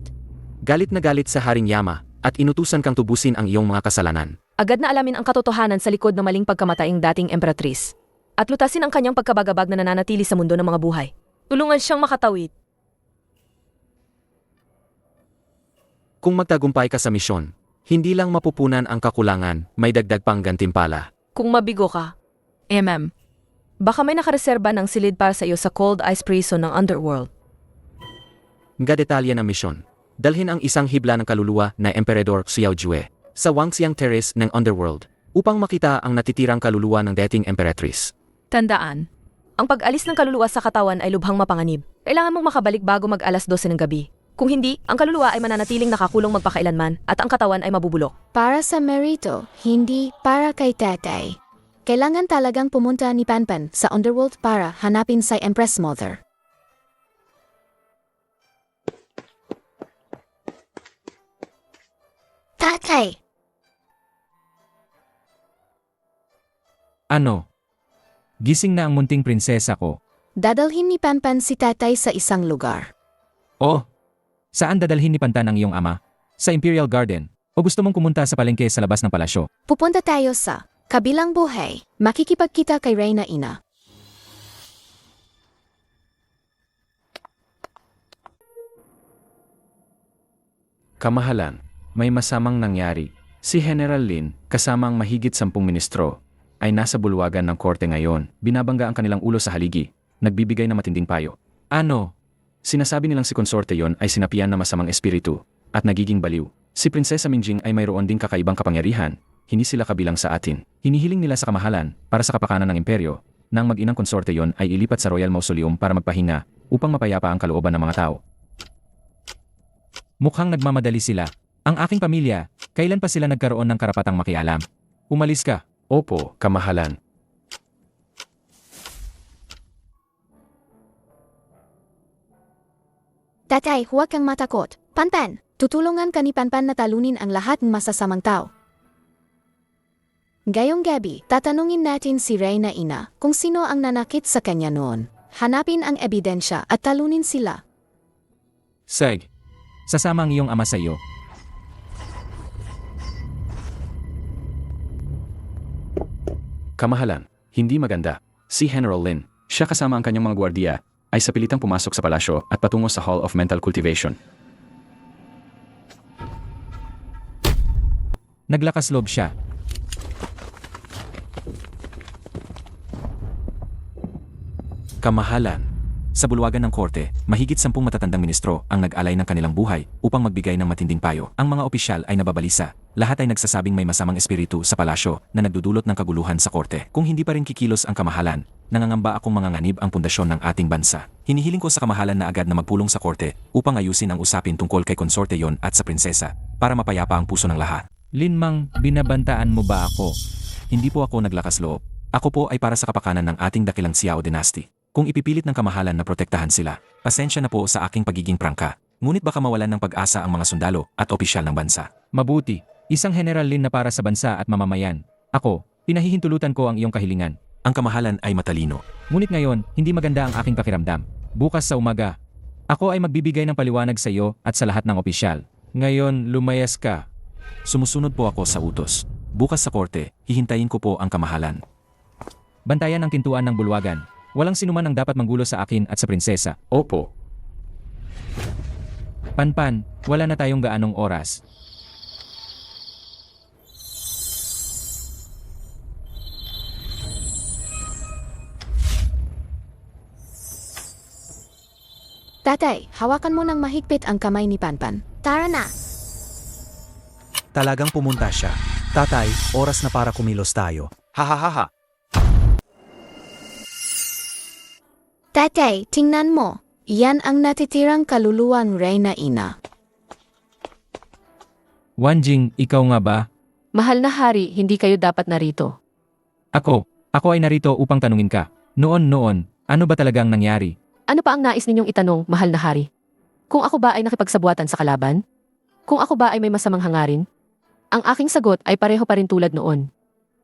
Speaker 11: Galit na galit sa Haring Yama at inutusan kang tubusin ang iyong mga kasalanan.
Speaker 8: Agad na alamin ang katotohanan sa likod ng maling pagkamataying dating emperatrice at lutasin ang kanyang pagkabagabag na nananatili sa mundo ng mga buhay. Tulungan siyang makatawid.
Speaker 11: Kung magtagumpay ka sa misyon, hindi lang mapupunan ang kakulangan, may dagdag pang gantimpala.
Speaker 8: Kung mabigo ka, baka may nakareserba ng silid para sa iyo sa Cold Ice Prison ng Underworld.
Speaker 11: Nga detalye ng misyon. Dalhin ang isang hibla ng kaluluwa na Emperador Xiao Jue sa Wangxiang Terrace ng Underworld upang makita ang natitirang kaluluwa ng dating Emperatrice.
Speaker 4: Tandaan,
Speaker 8: Ang pag-alis ng kaluluwa sa katawan ay lubhang mapanganib. Kailangan mong makabalik bago mag-alas 12 ng gabi. Kung hindi, ang kaluluwa ay mananatiling nakakulong magpakailanman at ang katawan ay mabubulok.
Speaker 1: Para sa Merito, hindi para kay tatay. Kailangan talagang pumunta ni Panpan sa Underworld para hanapin si Empress Mother. Tatay!
Speaker 2: Ano? Gising na ang munting prinsesa ko.
Speaker 1: Dadalhin ni Panpan si tatay sa isang lugar.
Speaker 2: Oh, saan dadalhin ni Pantan ang iyong ama? Sa Imperial Garden? O gusto mong pumunta sa palengke sa labas ng palasyo?
Speaker 1: Pupunta tayo sa kabilang buhay. Makikipagkita kay Reyna Ina.
Speaker 6: Kamahalan, may masamang nangyari. Si General Lin, kasama ang mahigit 10 ministro, ay nasa bulwagan ng korte ngayon. Binabangga ang kanilang ulo sa haligi, nagbibigay ng matinding payo.
Speaker 2: Ano?
Speaker 6: Sinasabi nilang si konsorte yon ay sinapian na masamang espiritu at nagiging baliw. Si Prinsesa Mingjing ay mayroon ding kakaibang kapangyarihan, hindi sila kabilang sa atin. Hinihiling nila sa kamahalan, para sa kapakanan ng imperyo, na ang mag-inang konsorte yon ay ilipat sa Royal Mausoleum para magpahinga upang mapayapa ang kalooban ng mga tao.
Speaker 2: Mukhang nagmamadali sila. Ang aking pamilya, kailan pa sila nagkaroon ng karapatang makialam? Umalis ka.
Speaker 6: Opo, kamahalan.
Speaker 1: Tatay, huwag kang matakot. Panpan, tutulungan ka ni Panpan na talunin ang lahat ng masasamang tao. Ngayong gabi, tatanungin natin si Reyna Ina kung sino ang nanakit sa kanya noon. Hanapin ang ebidensya at talunin sila.
Speaker 2: Seg, Sasama ang iyong ama sa iyo.
Speaker 6: Kamahalan, hindi maganda. Si General Lin, siya kasama ang kanyang mga gwardiya, ay sa pilitang pumasok sa palasyo at patungo sa Hall of Mental Cultivation.
Speaker 2: Naglakas loob siya. Kamahalan. Sa bulwagan ng korte, mahigit 10 matatandang ministro ang nag-alay ng kanilang buhay upang magbigay ng matinding payo. Ang mga opisyal ay nababalisa. Lahat ay nagsasabing may masamang espiritu sa palasyo na nagdudulot ng kaguluhan sa korte. Kung hindi pa rin kikilos ang kamahalan, nangangamba akong manganganib ang pundasyon ng ating bansa. Hinihiling ko sa kamahalan na agad na magpulong sa korte upang ayusin ang usapin tungkol kay Konsorte Yon at sa prinsesa para mapayapa ang puso ng lahat.
Speaker 12: Linmang, binabantaan mo ba ako?
Speaker 2: Hindi po ako naglakas loob. Ako po ay para sa kapakanan ng ating dakilang Xiao Dynasty. Kung ipipilit ng kamahalan na protektahan sila, pasensya na po sa aking pagiging prangka. Ngunit baka mawalan ng pag-asa ang mga sundalo at opisyal ng bansa.
Speaker 12: Mabuti. Isang General Lin na para sa bansa at mamamayan. Ako, pinahihintulutan ko ang iyong kahilingan.
Speaker 2: Ang kamahalan ay matalino.
Speaker 12: Ngunit ngayon, hindi maganda ang aking pakiramdam. Bukas sa umaga, ako ay magbibigay ng paliwanag sa iyo at sa lahat ng opisyal. Ngayon, lumayas ka.
Speaker 2: Sumusunod po ako sa utos. Bukas sa korte, hihintayin ko po ang kamahalan.
Speaker 12: Bantayan ang pintuan ng bulwagan. Walang sinuman ang dapat manggulo sa akin at sa prinsesa.
Speaker 6: Opo.
Speaker 12: Panpan, wala na tayong gaanong oras.
Speaker 1: Tatay, hawakan mo ng mahigpit ang kamay ni Panpan. Tara na!
Speaker 9: Talagang pumunta siya. Tatay, oras na para kumilos tayo.
Speaker 5: Hahaha.
Speaker 1: Tatay, tingnan mo. Yan ang natitirang kaluluwang Reyna Ina.
Speaker 12: Wanjing, ikaw nga ba?
Speaker 7: Mahal na hari, hindi kayo dapat narito.
Speaker 12: Ako ay narito upang tanungin ka. Noon, ano ba talagang nangyari?
Speaker 7: Ano pa ang nais ninyong itanong, mahal na hari? Kung ako ba ay nakipagsabuatan sa kalaban? Kung ako ba ay may masamang hangarin? Ang aking sagot ay pareho pa rin tulad noon.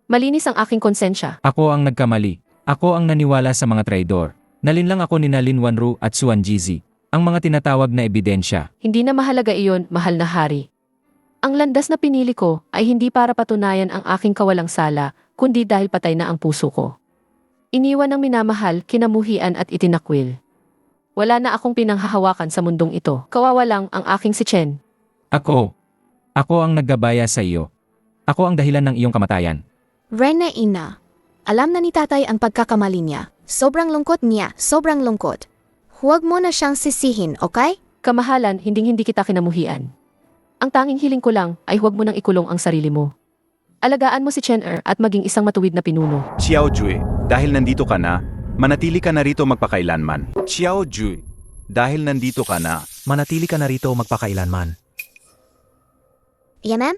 Speaker 7: Malinis ang aking konsensya.
Speaker 12: Ako ang nagkamali. Ako ang naniwala sa mga traidor. Nalinlang ako ni Lin Wanru at Suan Jizi, ang mga tinatawag na ebidensya.
Speaker 7: Hindi na mahalaga iyon, mahal na hari. Ang landas na pinili ko ay hindi para patunayan ang aking kawalang sala, kundi dahil patay na ang puso ko. Iniwan ng minamahal, kinamuhian at itinakwil. Wala na akong pinanghahawakan sa mundong ito. Kawawa lang ang aking si Chen.
Speaker 12: Ako ang naggabaya sa iyo. Ako ang dahilan ng iyong kamatayan.
Speaker 1: Reyna Ina, alam na ni tatay ang pagkakamali niya. Sobrang lungkot niya, sobrang lungkot. Huwag mo na siyang sisihin, okay?
Speaker 7: Kamahalan, hindi kita kinamuhian. Ang tanging hiling ko lang ay huwag mo nang ikulong ang sarili mo. Alagaan mo si Chen at maging isang matuwid na pinuno.
Speaker 5: Xiao Jue, dahil nandito ka na, manatili ka na rito magpakailanman. Xiao Jue, dahil nandito ka na,
Speaker 9: Manatili ka na rito magpakailanman.
Speaker 1: Yanan?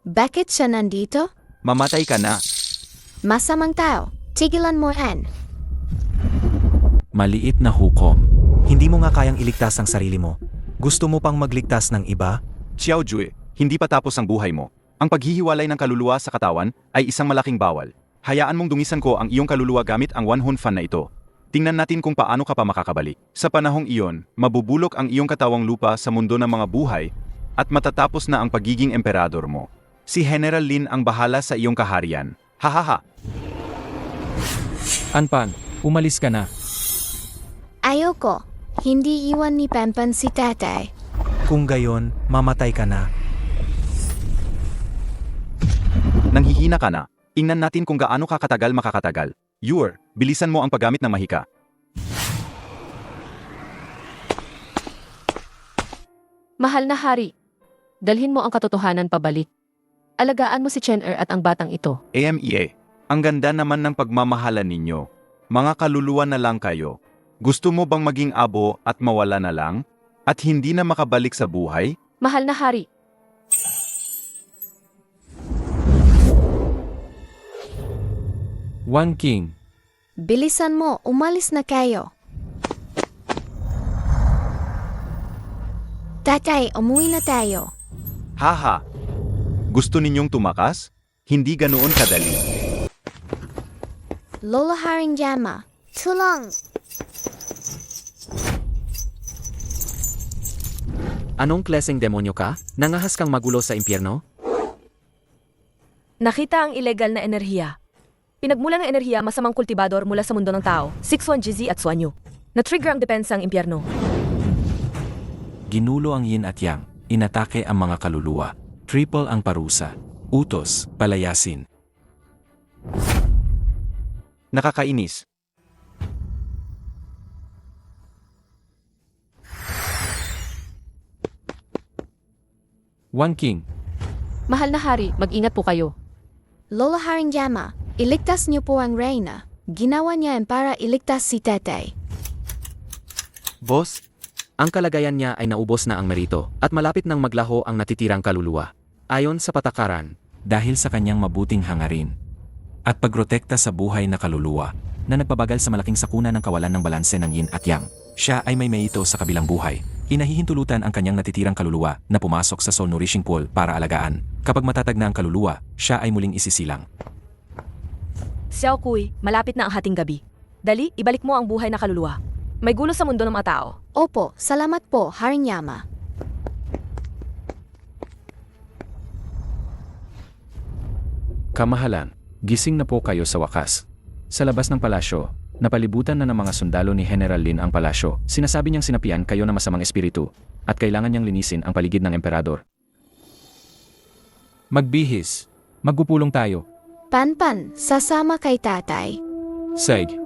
Speaker 1: Bakit siya nandito?
Speaker 5: mamatay ka na.
Speaker 1: Masamang tao. Tigilan mo yan.
Speaker 2: Maliit na hukom.
Speaker 9: Hindi mo nga kayang iligtas ang sarili mo. Gusto mo pang magligtas ng iba?
Speaker 5: Xiao Jue, hindi pa tapos ang buhay mo. Ang paghihiwalay ng kaluluwa sa katawan ay isang malaking bawal. Hayaan mong dungisan ko ang iyong kaluluwa gamit ang One Hun Fan na ito. Tingnan natin kung paano ka pa makakabalik. Sa panahong iyon, mabubulok ang iyong katawang lupa sa mundo ng mga buhay at matatapos na ang pagiging emperador mo. Si General Lin ang bahala sa iyong kaharian. Hahaha.
Speaker 12: Anpan, umalis ka na.
Speaker 1: Ayoko. Hindi iwan ni Panpan si tatay.
Speaker 9: Kung gayon, mamatay ka na.
Speaker 5: Nanghihina ka na. Ingnan natin kung gaano ka katagal makakatagal. Yuer, bilisan mo ang paggamit ng mahika.
Speaker 7: Mahal na hari, dalhin mo ang katotohanan pabalik. Alagaan mo si Chen at ang batang ito.
Speaker 5: AMEA, ang ganda naman ng pagmamahalan ninyo. Mga kaluluwa na lang kayo. Gusto mo bang maging abo at mawala na lang? At hindi na makabalik sa buhay?
Speaker 7: Mahal na hari,
Speaker 12: One King.
Speaker 1: Bilisan mo, umalis na kayo. Tatay, umuwi na tayo.
Speaker 5: Haha. Gusto ninyong tumakas? Hindi ganoon kadali.
Speaker 1: Lola Haring Jama, tulong!
Speaker 6: Anong klaseng demonyo ka? Nangahas kang magulo sa impyerno?
Speaker 8: Nakita ang ilegal na enerhiya. Pinagmula ng enerhiya masamang kultibador mula sa mundo ng tao, 6-1 GZ at Suanyo. Na-trigger ang depensa ang impyerno.
Speaker 2: Ginulo ang yin at yang, inatake ang mga kaluluwa. Triple ang parusa. Utos, palayasin.
Speaker 5: Nakakainis.
Speaker 6: One King.
Speaker 7: Mahal na hari, mag-ingat po kayo.
Speaker 1: Lola Haringjama, iligtas niyo po ang Reyna. Ginawa niya yan para iligtas si Tetay.
Speaker 6: Boss, ang kalagayan niya ay naubos na ang merito at malapit nang maglaho ang natitirang kaluluwa. Ayon sa patakaran,
Speaker 2: Dahil sa kanyang mabuting hangarin at pagprotekta sa buhay na kaluluwa na nagpabagal sa malaking sakuna ng kawalan ng balanse ng yin at yang, siya ay may mayito sa kabilang buhay. Inahihintulutan ang kanyang natitirang kaluluwa na pumasok sa soul nourishing pool para alagaan. Kapag matatag na ang kaluluwa, siya ay muling isisilang.
Speaker 8: Xiao Kui, malapit na ang hating gabi. Dali, ibalik mo ang buhay na kaluluwa. May gulo sa mundo ng mga tao.
Speaker 1: Opo, salamat po, Haringjama.
Speaker 6: kamahalan, gising na po kayo sa wakas. Sa labas ng palasyo, napalibutan na ng mga sundalo ni General Lin ang palasyo. Sinasabi niyang sinapian kayo ng masamang espiritu at kailangan niyang linisin ang paligid ng emperador.
Speaker 12: Magbihis. Magpupulong tayo.
Speaker 1: Panpan, sasama kay Tatay.
Speaker 6: Sige.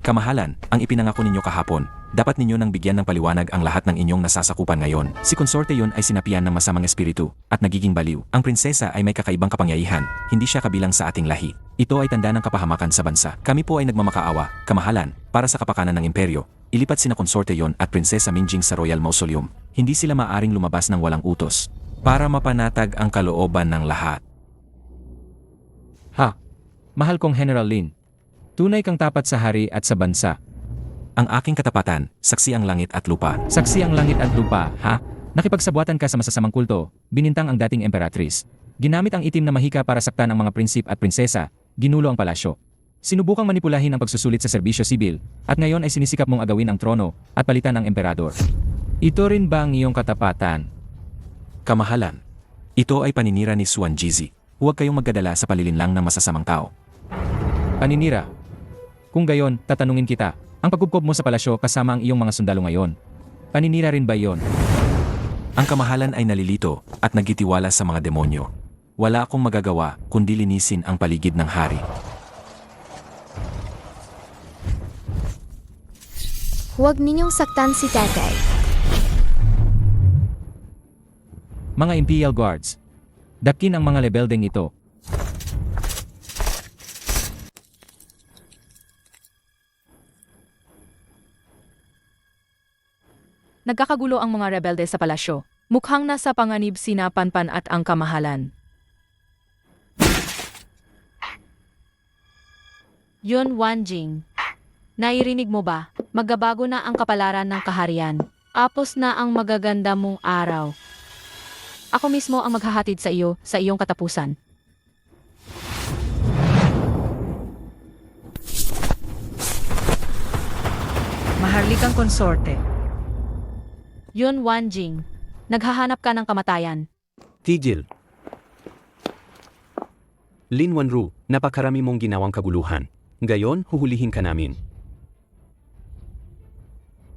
Speaker 2: Kamahalan, ang ipinangako ninyo kahapon, dapat ninyo nang bigyan ng paliwanag ang lahat ng inyong nasasakupan ngayon. Si konsorte yon ay sinapian ng masamang espiritu at nagiging baliw. Ang prinsesa ay may kakaibang kapangyarihan, hindi siya kabilang sa ating lahi. Ito ay tanda ng kapahamakan sa bansa. Kami po ay nagmamakaawa, kamahalan, para sa kapakanan ng imperyo. Ilipat sina konsorte yon at Prinsesa Mingjing sa Royal Mausoleum. Hindi sila maaring lumabas ng walang utos para mapanatag ang kalooban ng lahat.
Speaker 12: Ha? Mahal kong General Lin. Tunay kang tapat sa hari at sa bansa.
Speaker 2: Ang aking katapatan, saksi ang langit at lupa.
Speaker 12: Saksi ang langit at lupa, ha? Nakipagsabuatan ka sa masasamang kulto, binintang ang dating emperatrice. Ginamit ang itim na mahika para saktan ang mga prinsip at prinsesa, ginulo ang palasyo. Sinubukang manipulahin ang pagsusulit sa serbisyo sibil, at ngayon ay sinisikap mong agawin ang trono at palitan ang emperador. Ito rin ba ang iyong katapatan?
Speaker 2: Kamahalan, ito ay paninira ni Suan Jizi. Huwag kayong magdadala sa palilinlang ng masasamang tao.
Speaker 12: Paninira. Kung gayon, tatanungin kita, ang pagkubkob mo sa palasyo kasama ang iyong mga sundalo ngayon. Paninira rin ba iyon?
Speaker 2: Ang kamahalan ay nalilito at nagtitiwala sa mga demonyo. Wala akong magagawa kundi linisin ang paligid ng hari.
Speaker 1: Huwag ninyong saktan si Tatay.
Speaker 12: Mga Imperial Guards. Dakin ang mga lebeldeng ito.
Speaker 4: Nagkakagulo ang mga rebelde sa palasyo. Mukhang nasa panganib sina Panpan at ang kamahalan.
Speaker 7: Yun, Wanjing. Nairinig mo ba? Magbabago na ang kapalaran ng kaharian. Apos na ang magaganda mong araw. Ako mismo ang maghahatid sa iyo sa iyong katapusan.
Speaker 3: Maharlikang konsorte.
Speaker 7: Yun, Wanjing. Naghahanap ka ng kamatayan.
Speaker 11: Tigil. Lin Wanru, napakarami mong ginawang kaguluhan. Gayon, huhulihin ka namin.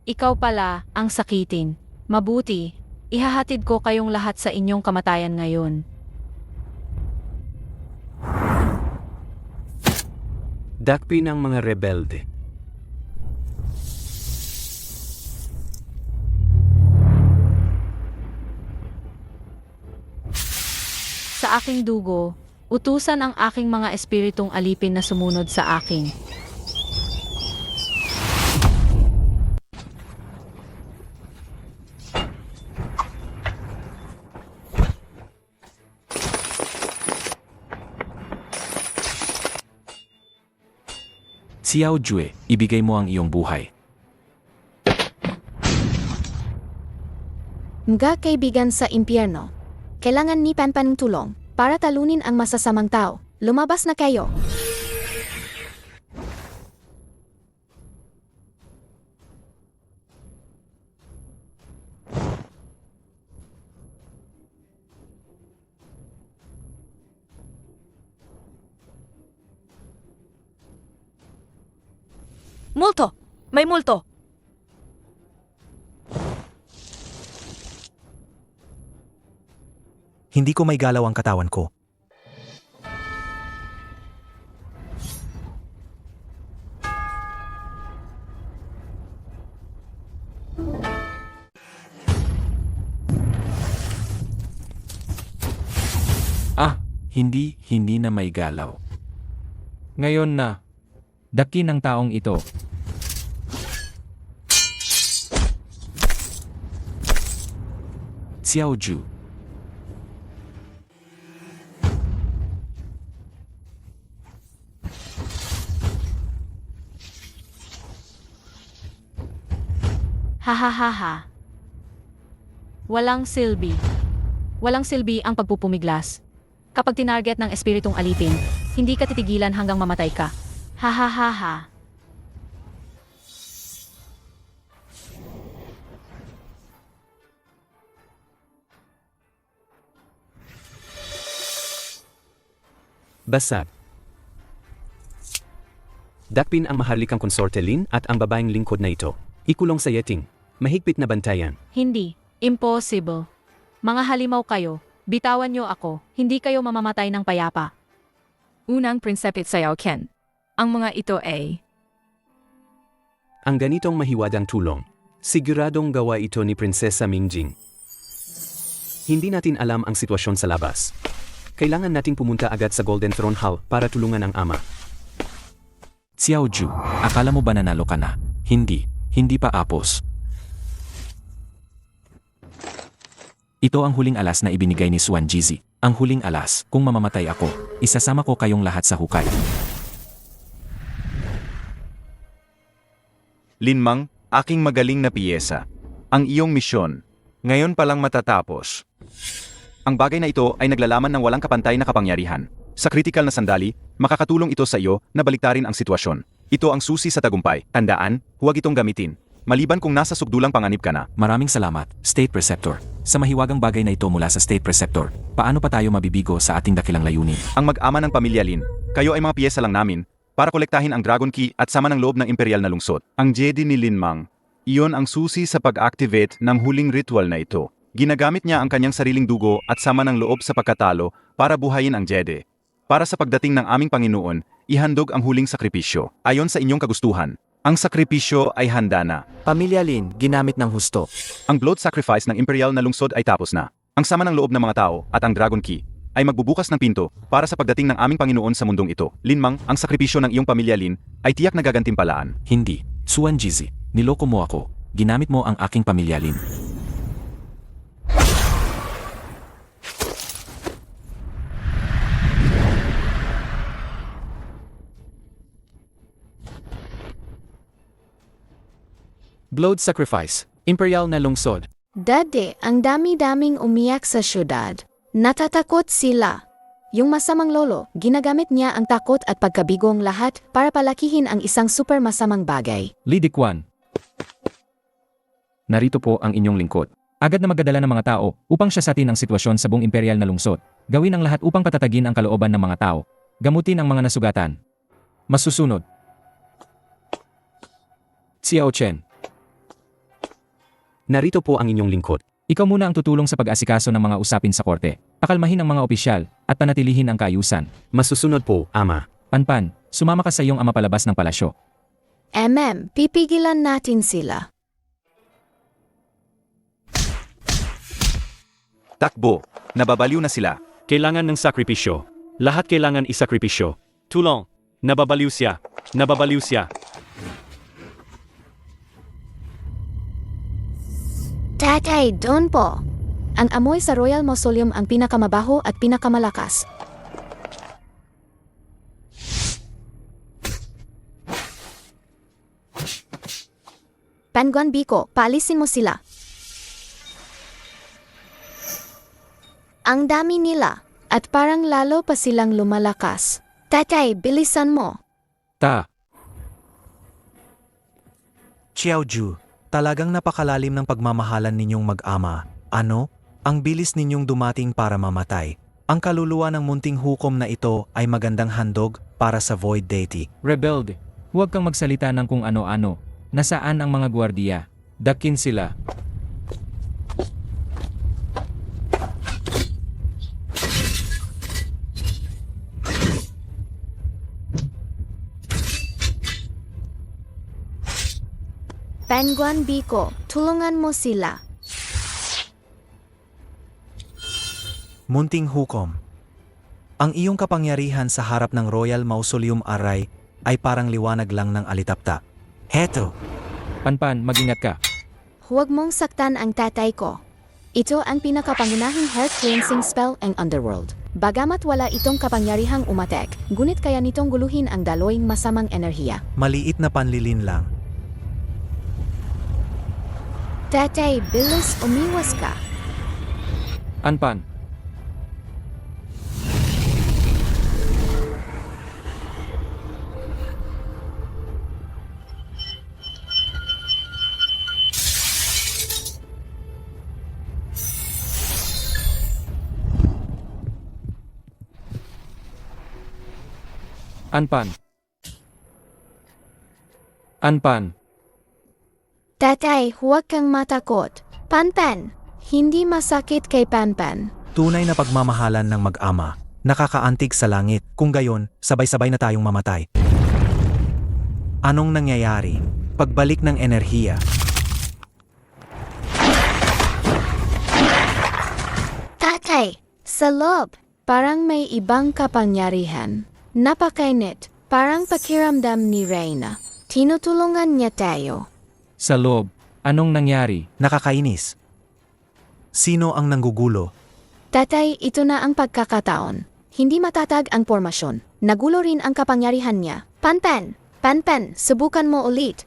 Speaker 7: Ikaw pala ang sakitin. Mabuti, ihahatid ko kayong lahat sa inyong kamatayan ngayon.
Speaker 11: Dakpi ng mga rebelde.
Speaker 7: Sa aking dugo, utusan ang aking mga espiritong alipin na sumunod sa akin.
Speaker 2: Xiao Jue, ibigay mo ang iyong buhay.
Speaker 1: Mga kaibigan sa impyerno. Kailangan ni Panpan ng tulong para talunin ang masasamang tao. Lumabas na kayo.
Speaker 8: Multo! May multo!
Speaker 9: Hindi ko may galaw ang katawan ko.
Speaker 2: Hindi na may galaw.
Speaker 12: Ngayon na. Daki ng taong ito.
Speaker 2: Xiao Ju.
Speaker 7: Hahaha. Walang silbi. Walang silbi ang pagpupumiglas. Kapag tinarget ng espiritong alipin, hindi ka titigilan hanggang mamatay ka. Hahaha.
Speaker 11: Basag. Dakpin ang maharlikang konsorte Lin at ang babaeng lingkod na ito. Ikulong sa yeting. Mahigpit na bantayan.
Speaker 7: Hindi. Impossible. Mga halimaw kayo. Bitawan niyo ako. Hindi kayo mamamatay ng payapa.
Speaker 4: Unang prinsipit sa Ken. Ang mga ito ay
Speaker 11: Ang ganitong mahiwadang tulong. Siguradong gawa ito ni Prinsesa Mingjing. Hindi natin alam ang sitwasyon sa labas. Kailangan nating pumunta agad sa Golden Throne Hall para tulungan ang ama.
Speaker 2: Xiao Ju, akala mo ba nanalo ka na? Hindi pa apos. Ito ang huling alas na ibinigay ni Xuan Jizi. Ang huling alas, kung mamamatay ako, isasama ko kayong lahat sa hukay.
Speaker 5: Linmang, aking magaling na piyesa. Ang iyong misyon, ngayon palang matatapos. Ang bagay na ito ay naglalaman ng walang kapantay na kapangyarihan. Sa kritikal na sandali, makakatulong ito sa iyo na baliktarin ang sitwasyon. Ito ang susi sa tagumpay. Tandaan, huwag itong gamitin. Maliban kung nasa sugdulang panganib ka na.
Speaker 2: Maraming salamat, State Preceptor. Sa mahiwagang bagay na ito mula sa State Preceptor, paano pa tayo mabibigo sa ating dakilang layunin?
Speaker 5: Ang mag-ama ng pamilya Lin, kayo ay mga piyesa lang namin para kolektahin ang Dragon Key at sama ng loob ng imperial na lungsod. Ang Jedi ni Linmang, iyon ang susi sa pag-activate ng huling ritual na ito. Ginagamit niya ang kanyang sariling dugo at sama ng loob sa pagkatalo para buhayin ang Jedi. Para sa pagdating ng aming Panginoon, ihandog ang huling sakripisyo. Ayon sa inyong kagustuhan, ang sakripisyo ay handa na.
Speaker 9: Pamilya Lin, ginamit ng husto.
Speaker 5: Ang blood sacrifice ng imperial na lungsod ay tapos na. Ang sama ng loob ng mga tao at ang Dragon Key ay magbubukas ng pinto para sa pagdating ng aming Panginoon sa mundong ito. Linmang, ang sakripisyo ng iyong pamilya Lin ay tiyak na gagantimpalaan.
Speaker 2: Hindi. Xuan Jizi, niloko mo ako. Ginamit mo ang aking pamilya Lin.
Speaker 12: Blood sacrifice. Imperial na lungsod.
Speaker 1: Dade, ang dami-daming umiyak sa syudad. Natatakot sila. Yung masamang lolo, ginagamit niya ang takot at pagkabigong lahat para palakihin ang isang super masamang bagay.
Speaker 12: Lidikwan. Narito po ang inyong lingkod. Agad na magdadala ng mga tao upang siyasatin ang sitwasyon sa buong imperial na lungsod. Gawin ang lahat upang patatagin ang kalooban ng mga tao. Gamutin ang mga nasugatan. Masusunod. Xiao Chen.
Speaker 11: Narito po ang inyong lingkod.
Speaker 12: Ikaw muna ang tutulong sa pag-asikaso ng mga usapin sa korte. Pakalmahin ang mga opisyal at panatilihin ang kaayusan.
Speaker 11: Masusunod po, ama.
Speaker 12: Panpan, sumama ka sa iyong ama palabas ng palasyo.
Speaker 1: Pipigilan natin sila.
Speaker 5: Takbo, nababaliw na sila.
Speaker 10: Kailangan ng sakripisyo. Lahat kailangan isakripisyo. Tulong. Nababaliw siya. Nababaliw siya.
Speaker 1: Tatay, doon po. Ang amoy sa Royal Mausoleum ang pinakamabaho at pinakamalakas. Panguan Biko, paalisin mo sila. Ang dami nila, at parang lalo pa silang lumalakas. Tatay, bilisan mo.
Speaker 9: Xiao Ju, talagang napakalalim ng pagmamahalan ninyong mag-ama. Ano? Ang bilis ninyong dumating para mamatay. Ang kaluluwa ng munting hukom na ito ay magandang handog para sa Void Deity.
Speaker 12: Rebelde. Huwag kang magsalita ng kung ano-ano. Nasaan ang mga gwardiya? Dakin sila.
Speaker 1: Penguin Biko, tulungan mo sila.
Speaker 9: Munting hukom. Ang iyong kapangyarihan sa harap ng Royal Mausoleum Array ay parang liwanag lang ng alitapta. Heto!
Speaker 12: Panpan, mag-ingat ka.
Speaker 1: Huwag mong saktan ang tatay ko. Ito ang pinakapangunahing health cleansing spell ng Underworld. Bagamat wala itong kapangyarihang umatek, ngunit kaya nitong guluhin ang daloing masamang enerhiya.
Speaker 9: Maliit na panlilin lang.
Speaker 1: Tatay, bilis umiwas ka.
Speaker 12: Anpan. Anpan. Anpan.
Speaker 1: Tatay, huwag kang matakot. Panpan, hindi masakit kay Panpan.
Speaker 9: Tunay na pagmamahalan ng mag-ama. Nakakaantig sa langit. Kung gayon, sabay-sabay na tayong mamatay. Anong nangyayari? Pagbalik ng enerhiya.
Speaker 1: Tatay, sa loob, parang may ibang kapangyarihan. Napakainit, parang pakiramdam ni Reyna. Tinutulungan niya tayo.
Speaker 12: Sa loob, anong nangyari?
Speaker 9: Nakakainis. Sino ang nanggugulo?
Speaker 1: Tatay, ito na ang pagkakataon. Hindi matatag ang formasyon. Nagulo rin ang kapangyarihan niya. Panpan, Panpan, subukan mo ulit.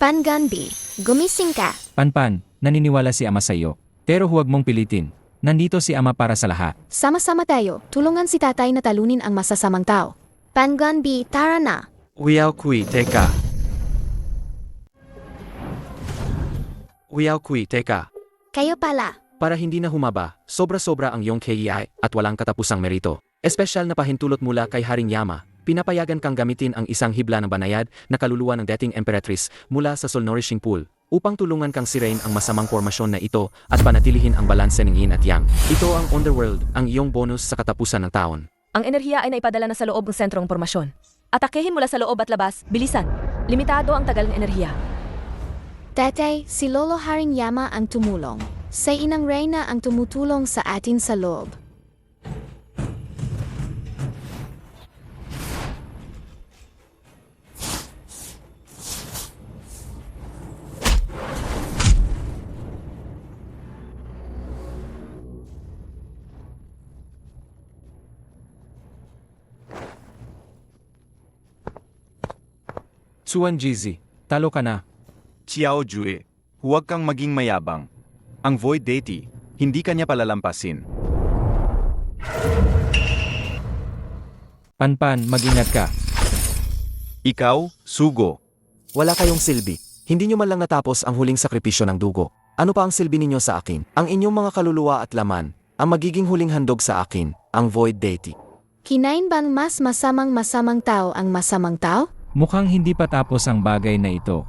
Speaker 1: Panganbi, gumising ka.
Speaker 12: Panpan, naniniwala si Ama sa iyo. Pero huwag mong pilitin. Nandito si Ama para sa lahat.
Speaker 1: Sama-sama tayo, tulungan si tatay na talunin ang masasamang tao. Panganbi, tara na.
Speaker 11: Wiao Kui, teka. Wiao Kui, teka.
Speaker 1: Kayo pala.
Speaker 11: Para hindi na humaba, sobra-sobra ang iyong KEI at walang katapusang merito. Espesyal na pahintulot mula kay Haring Yama, pinapayagan kang gamitin ang isang hibla ng banayad na kaluluwa ng dating Emperatrice mula sa Soul Nourishing Pool upang tulungan kang sirain ang masamang formasyon na ito at panatilihin ang balanse ng yin at yang. Ito ang Underworld, ang iyong bonus sa katapusan ng taon.
Speaker 8: Ang enerhiya ay naipadala na sa loob ng sentrong pormasyon. Atakehin mula sa loob at labas, bilisan. Limitado ang tagal ng enerhiya.
Speaker 1: Tatay, si Lolo Haring Yama ang tumulong. Sa Inang Reyna ang tumutulong sa atin sa loob.
Speaker 12: Suan Jizi, talo ka na.
Speaker 5: Xiao Jue, huwag kang maging mayabang. Ang Void Deity, hindi kanya palalampasin.
Speaker 12: Panpan, mag-ingat ka.
Speaker 5: Ikaw, Sugo.
Speaker 11: Wala kayong silbi. Hindi nyo man lang natapos ang huling sakripisyo ng dugo. Ano pa ang silbi ninyo sa akin? Ang inyong mga kaluluwa at laman, ang magiging huling handog sa akin, ang Void Deity.
Speaker 1: Kinain bang mas masamang tao ang masamang tao?
Speaker 12: Mukhang hindi pa tapos ang bagay na ito.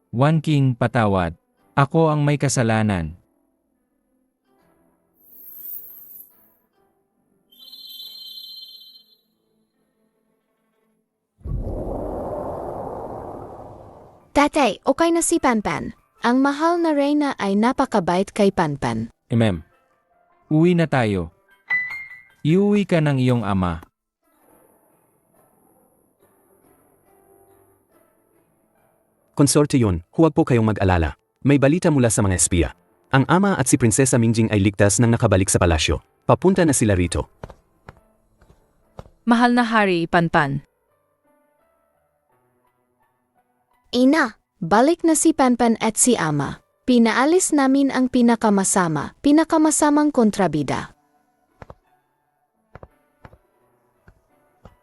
Speaker 12: One King, patawad. Ako ang may kasalanan.
Speaker 1: Tatay, okay na si Panpan. Ang mahal na Reyna ay napakabait kay Panpan.
Speaker 12: Uwi na tayo. Iuwi ka ng iyong ama.
Speaker 11: Konsorte yun, huwag po kayong mag-alala. May balita mula sa mga espiya. Ang ama at si Prinsesa Mingjing ay ligtas nang nakabalik sa palasyo. Papunta na sila rito.
Speaker 4: Mahal na Hari, Panpan.
Speaker 1: Ina, balik na si Panpan at si Ama. Pinaalis namin ang pinakamasamang kontrabida.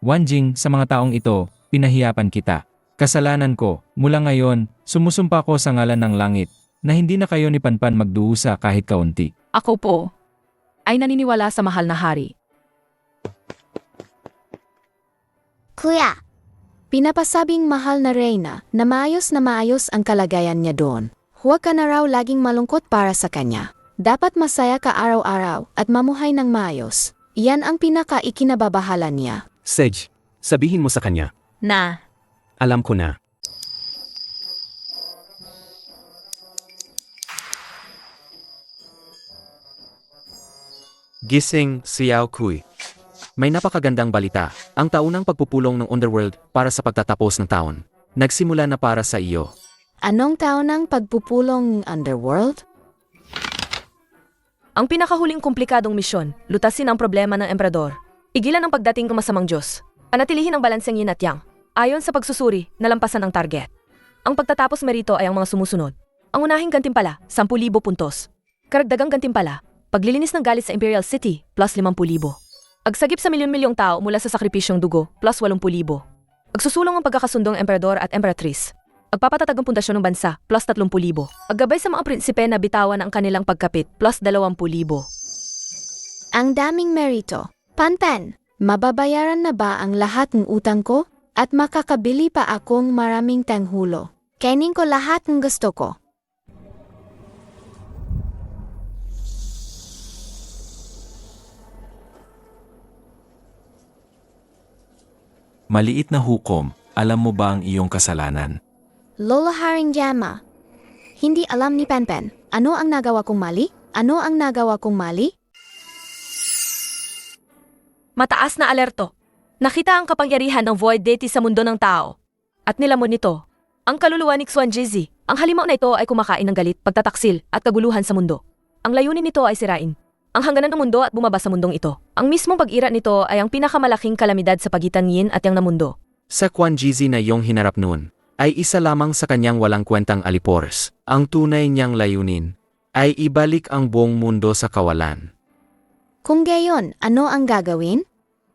Speaker 12: Wanjing, sa mga taong ito, pinahiyapan kita. Kasalanan ko, mula ngayon, sumusumpa ko sa ngalan ng langit, na hindi na kayo ni Panpan magdusa kahit kaunti.
Speaker 4: Ako po ay naniniwala sa mahal na hari.
Speaker 1: Kuya, pinapasabing mahal na Reyna na maayos ang kalagayan niya doon. Huwag ka na raw laging malungkot para sa kanya. Dapat masaya ka araw-araw at mamuhay ng maayos. Iyan ang pinaka-ikinababahala niya.
Speaker 11: Sedge, sabihin mo sa kanya.
Speaker 8: Na,
Speaker 11: Alam ko na.
Speaker 6: Gising, Xiao Kui. May napakagandang balita. Ang taunang pagpupulong ng Underworld para sa pagtatapos ng taon. Nagsimula na para sa iyo.
Speaker 1: Anong taon ng pagpupulong ng Underworld?
Speaker 8: ang pinakahuling komplikadong misyon, lutasin ang problema ng emperador. Igilan ang pagdating ng masamang Diyos. Panatilihin ang balanseng yin at yang. Ayon sa pagsusuri, nalampasan ang target. Ang pagtatapos merito ay ang mga sumusunod. Ang unahing gantimpala, 10,000 puntos. Karagdagang gantimpala, paglilinis ng galit sa Imperial City, plus 50,000. Agsagip sa milyon-milyong tao mula sa sakripisyong dugo, plus 80,000. Agsusulong ang pagkakasundong emperador at emperatrice. Agpapatatag ang pundasyon ng bansa, plus 30,000. Aggabay sa mga prinsipe na bitawan ang kanilang pagkapit, plus 20,000.
Speaker 1: Ang daming merito. Panpan, mababayaran na ba ang lahat ng utang ko? At makakabili pa akong maraming tanghulo. Kainin ko lahat ng gusto ko.
Speaker 2: Maliit na hukom, alam mo ba ang iyong kasalanan?
Speaker 1: Lolo Haring Jama. Hindi alam ni Panpan. Ano ang nagawa kong mali? Ano ang nagawa kong mali?
Speaker 8: Mataas na alerto. Nakita ang kapangyarihan ng Void Deity sa mundo ng tao. At nilamon nito, ang kaluluwa ni Xuanjizi. Ang halimaw na ito ay kumakain ng galit, pagtataksil at kaguluhan sa mundo. Ang layunin nito ay sirain ang hangganan ng mundo at bumaba sa mundong ito. Ang mismong pag-ira nito ay ang pinakamalaking kalamidad sa pagitan yin at yang na mundo.
Speaker 6: Sa Xuanjizi na iyong hinarap noon, ay isa lamang sa kanyang walang kwentang alipores. Ang tunay niyang layunin ay ibalik ang buong mundo sa kawalan.
Speaker 1: Kung gayon, ano ang gagawin?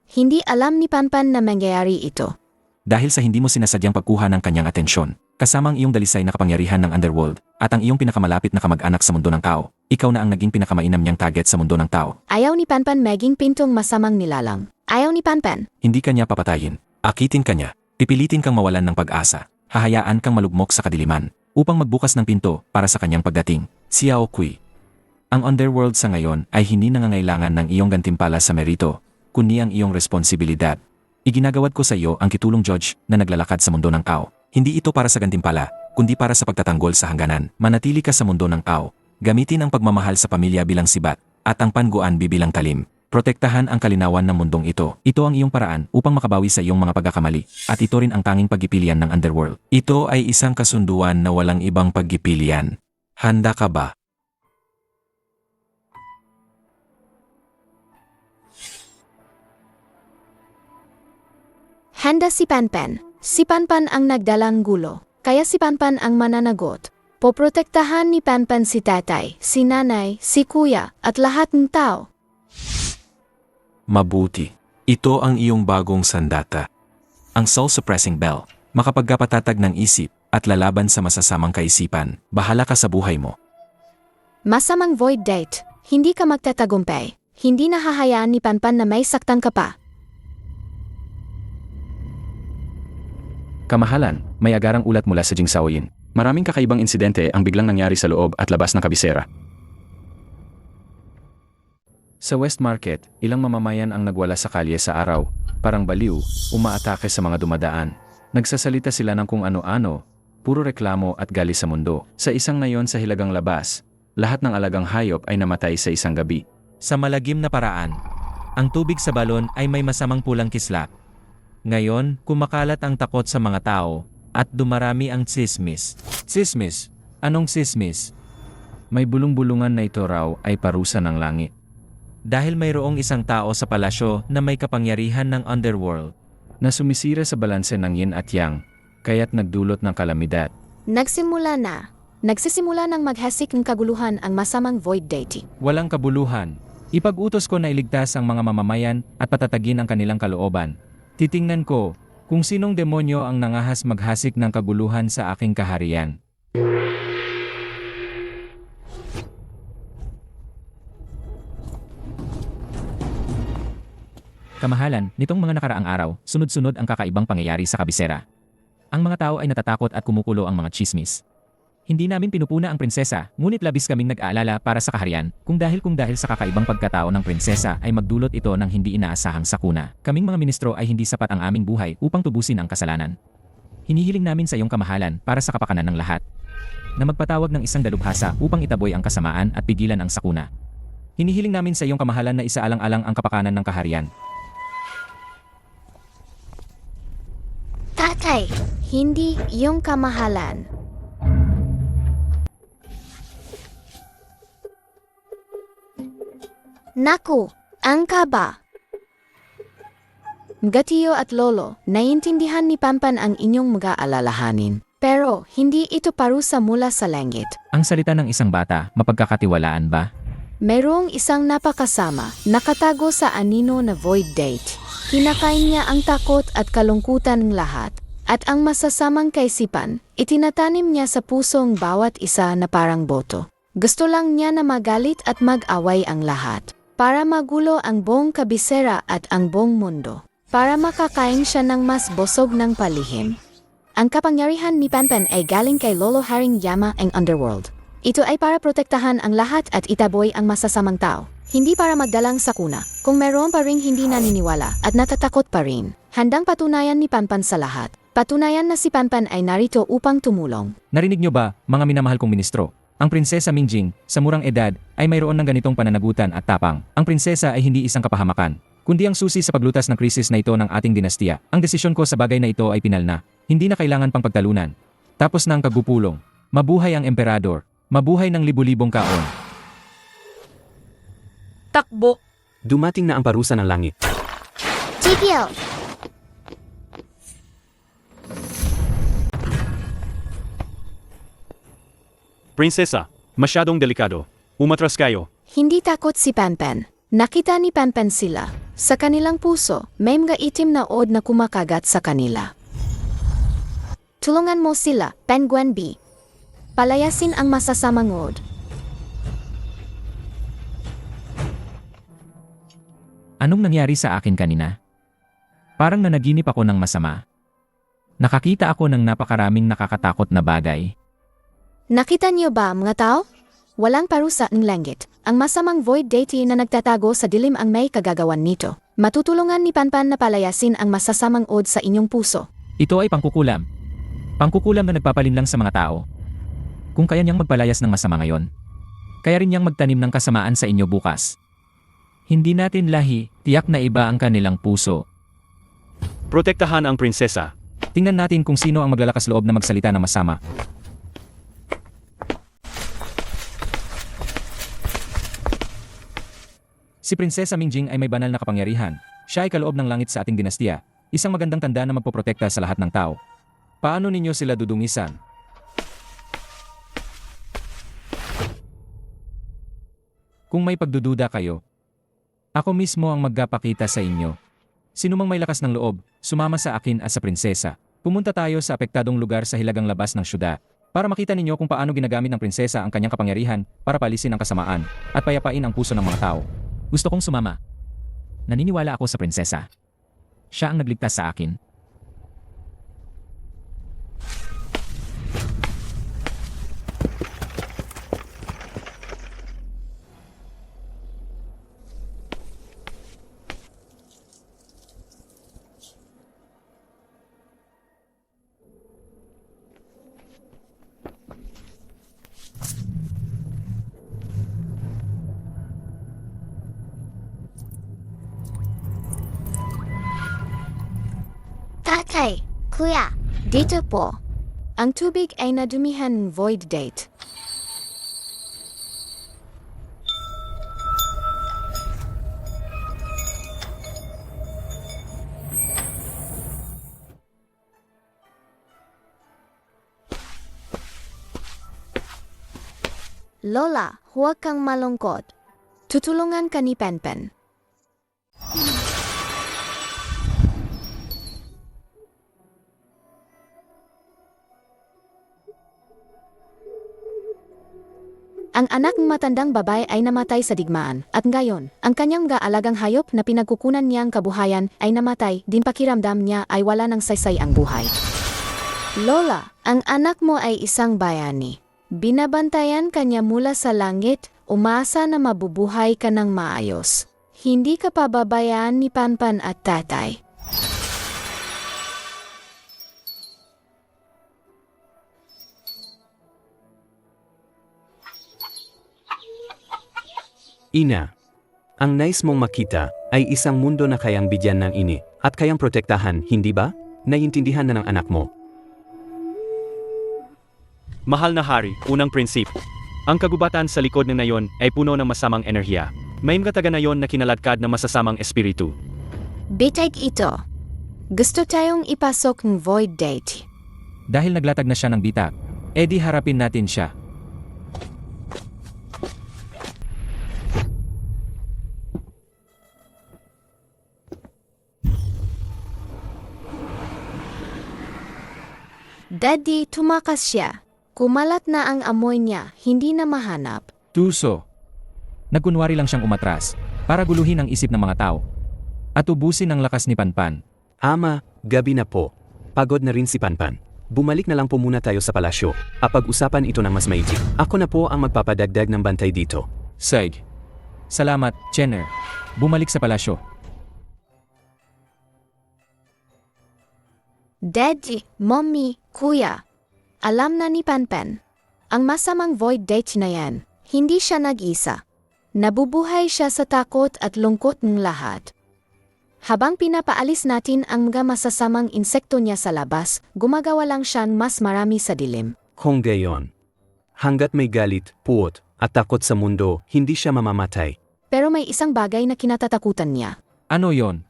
Speaker 1: Hindi alam ni Panpan na mangyayari ito.
Speaker 2: Dahil sa hindi mo sinasadyang pagkuha ng kanyang atensyon, kasama ang iyong dalisay na kapangyarihan ng Underworld, at ang iyong pinakamalapit na kamag-anak sa mundo ng tao, ikaw na ang naging pinakamainam niyang target sa mundo ng tao.
Speaker 1: Ayaw ni Panpan maging pintong masamang nilalang. Ayaw ni Panpan.
Speaker 2: Hindi ka niya papatayin, akitin ka niya, pipilitin kang mawalan ng pag-asa, hahayaan kang malugmok sa kadiliman, upang magbukas ng pinto para sa kanyang pagdating. Xiao Kui. Ang Underworld sa ngayon ay hindi nangangailangan ng iyong gantimpala sa merito, kundi ang iyong responsibilidad. Iginagawad ko sa iyo ang kitulong judge na naglalakad sa mundo ng tao. Hindi ito para sa gantimpala, kundi para sa pagtatanggol sa hangganan. Manatili ka sa mundo ng tao. Gamitin ang pagmamahal sa pamilya bilang sibat, at ang panguan bibilang talim. Protektahan ang kalinawan ng mundong ito. Ito ang iyong paraan upang makabawi sa iyong mga pagkakamali, at ito rin ang tanging paggipilian ng Underworld. Ito ay isang kasunduan na walang ibang paggipilian. Handa ka ba?
Speaker 1: Handa si Panpan. Si Panpan ang nagdalang gulo, kaya si Panpan ang mananagot. Poprotektahan ni Panpan si tatay, si nanay, si kuya, at lahat ng tao.
Speaker 2: Mabuti. Ito ang iyong bagong sandata. Ang soul-suppressing bell, makapagkapatatag ng isip at lalaban sa masasamang kaisipan. Bahala ka sa buhay mo.
Speaker 1: Masamang void date. Hindi ka magtatagumpay. Hindi nahahayaan ni Panpan na may saktan ka pa.
Speaker 6: Kamahalan, may agarang ulat mula sa Jingsaoyin. Maraming kakaibang insidente ang biglang nangyari sa loob at labas ng kabisera.
Speaker 12: Sa West Market, ilang mamamayan ang nagwala sa kalye sa araw, parang baliw, umaatake sa mga dumadaan. Nagsasalita sila ng kung ano-ano, puro reklamo at gali sa mundo. Sa isang nayon sa hilagang labas, lahat ng alagang hayop ay namatay sa isang gabi.
Speaker 13: Sa malagim na paraan, ang tubig sa balon ay may masamang pulang kislap. Ngayon, kumakalat ang takot sa mga tao, at dumarami ang tsismis.
Speaker 12: Tsismis? Anong tsismis? May bulong-bulungan na ito raw ay parusa ng langit.
Speaker 13: Dahil mayroong isang tao sa palasyo na may kapangyarihan ng Underworld,
Speaker 12: na sumisira sa balanse ng yin at yang, kaya't nagdulot ng kalamidad.
Speaker 1: Nagsimula na. Nagsisimula ng maghasik ng kaguluhan ang masamang void deity.
Speaker 12: Walang kabuluhan. Ipag-utos ko na iligtas ang mga mamamayan at patatagin ang kanilang kalooban.
Speaker 13: Titingnan ko kung sinong demonyo ang nangahas maghasik ng kaguluhan sa aking kaharian. Kamahalan, nitong mga nakaraang araw, sunod-sunod ang kakaibang pangyayari sa kabisera. Ang mga tao ay natatakot at kumukulo ang mga chismis. Hindi namin pinupuna ang prinsesa, ngunit labis kaming nag-aalala para sa kaharian, kung dahil sa kakaibang pagkatao ng prinsesa ay magdulot ito ng hindi inaasahang sakuna. Kaming mga ministro ay hindi sapat ang aming buhay upang tubusin ang kasalanan. Hinihiling namin sa iyong kamahalan para sa kapakanan ng lahat, na magpatawag ng isang dalubhasa upang itaboy ang kasamaan at pigilan ang sakuna. Hinihiling namin sa iyong kamahalan na isaalang-alang ang kapakanan ng kaharian.
Speaker 1: Tatay, hindi iyong kamahalan. Naku, ang kaba. Gatiyo at Lolo, naiintindihan ni Pampan ang inyong mga alalahanin. Pero, hindi ito parusa mula sa langit.
Speaker 13: Ang salita ng isang bata, mapagkakatiwalaan ba?
Speaker 1: Mayroong isang napakasama, nakatago sa anino na void date. Kinakain niya ang takot at kalungkutan ng lahat. At ang masasamang kaisipan, itinatanim niya sa pusong bawat isa na parang boto. Gusto lang niya na magalit at mag-away ang lahat. Para magulo ang buong kabisera at ang buong mundo. Para makakain siya ng mas bosog ng palihim. Ang kapangyarihan ni Panpan ay galing kay Lolo Haring Yama ang Underworld. Ito ay para protektahan ang lahat at itaboy ang masasamang tao. Hindi para magdalang sakuna. Kung meron pa ring hindi naniniwala at natatakot pa rin, handang patunayan ni Panpan sa lahat. Patunayan na si Panpan ay narito upang tumulong.
Speaker 2: Narinig nyo ba, mga minamahal kong ministro? Ang prinsesa Mingjing, sa murang edad, ay mayroon ng ganitong pananagutan at tapang. Ang prinsesa ay hindi isang kapahamakan, kundi ang susi sa paglutas ng krisis na ito ng ating dinastiya. Ang desisyon ko sa bagay na ito ay pinal na. Hindi na kailangan pang pagtalunan. Tapos na ang kagpupulong. Mabuhay ang emperador. Mabuhay ng libu-libong kaon.
Speaker 8: Takbo!
Speaker 11: Dumating na ang parusa ng langit.
Speaker 1: Tigil!
Speaker 10: Prinsesa, masyadong delikado. Umatras kayo.
Speaker 1: Hindi takot si Panpan. Nakita ni Panpan sila. Sa kanilang puso, may mga itim na od na kumakagat sa kanila. Tulungan mo sila, Penguin B. Palayasin ang masasamang od.
Speaker 2: Anong nangyari sa akin kanina? Parang nanaginip ako ng masama. Nakakita ako ng napakaraming nakakatakot na bagay.
Speaker 1: Nakita niyo ba mga tao? Walang parusa ng langit. Ang masamang void deity na nagtatago sa dilim ang may kagagawan nito. Matutulungan ni Panpan na palayasin ang masasamang od sa inyong puso.
Speaker 2: Ito ay pangkukulam. Pangkukulam na nagpapalinlang sa mga tao. Kung kaya niyang magpalayas ng masama ngayon, kaya rin niyang magtanim ng kasamaan sa inyo bukas. Hindi natin lahi, tiyak na iba ang kanilang puso.
Speaker 10: Protektahan ang prinsesa.
Speaker 2: Tingnan natin kung sino ang maglalakas loob na magsalita ng masama. Si Prinsesa Mingjing ay may banal na kapangyarihan. Siya ay kaloob ng langit sa ating dinastiya. Isang magandang tanda na magpoprotekta sa lahat ng tao. Paano ninyo sila dudungisan? Kung may pagdududa kayo, ako mismo ang magpapakita sa inyo. Sinumang may lakas ng loob, sumama sa akin as sa prinsesa. Pumunta tayo sa apektadong lugar sa hilagang labas ng syudad para makita ninyo kung paano ginagamit ng prinsesa ang kanyang kapangyarihan para palisin ang kasamaan at payapain ang puso ng mga tao. Gusto kong sumama. Naniniwala ako sa prinsesa. Siya ang nagligtas sa akin.
Speaker 1: Tatay, kuya, dito po. Ang tubig ay nadumihan ng void date. Lola, huwag kang malungkot. Tutulungan ka ni Penpen. Ang anak ng matandang babae ay namatay sa digmaan, at ngayon, ang kanyang mga-alagang hayop na pinagkukunan niyang kabuhayan ay namatay, din pakiramdam niya ay wala ng saysay ang buhay. Lola, ang anak mo ay isang bayani. Binabantayan kanya mula sa langit, umasa na mabubuhay ka ng maayos. Hindi ka pababayaan ni Panpan at tatay.
Speaker 11: Ina, ang nais mong makita ay isang mundo na kayang bigyan ng ini at kayang protektahan, hindi ba? Naiintindihan na ng anak mo.
Speaker 10: Mahal na hari, unang prinsip. Ang kagubatan sa likod ng nayon ay puno ng masamang enerhiya. May mga taga nayon na kinaladkad ng masasamang espiritu.
Speaker 1: Bitag ito. Gusto tayong ipasok ng Void Date.
Speaker 13: Dahil naglatag na siya ng bitak, edi harapin natin siya.
Speaker 1: Daddy, tumakas siya. Kumalat na ang amoy niya, hindi na mahanap.
Speaker 13: Tuso. Nagkunwari lang siyang umatras para guluhin ang isip ng mga tao at ubusin ang lakas ni Panpan.
Speaker 11: Ama, gabi na po. Pagod na rin si Panpan. Bumalik na lang po muna tayo sa palasyo. Apag-usapan ito ng mas maigi. Ako na po ang magpapadagdag ng bantay dito.
Speaker 13: Sig. Salamat, Jenner. Bumalik sa palasyo.
Speaker 1: Daddy, Mommy, Kuya. Alam na ni Panpan. Ang masamang Void Date na yan, hindi siya nag-isa. Nabubuhay siya sa takot at lungkot ng lahat. Habang pinapaalis natin ang mga masasamang insekto niya sa labas, gumagawa lang siyang mas marami sa dilim.
Speaker 11: Kung gayon, hanggat may galit, puot, at takot sa mundo, hindi siya mamamatay.
Speaker 1: Pero may isang bagay na kinatatakutan niya.
Speaker 13: Ano yon?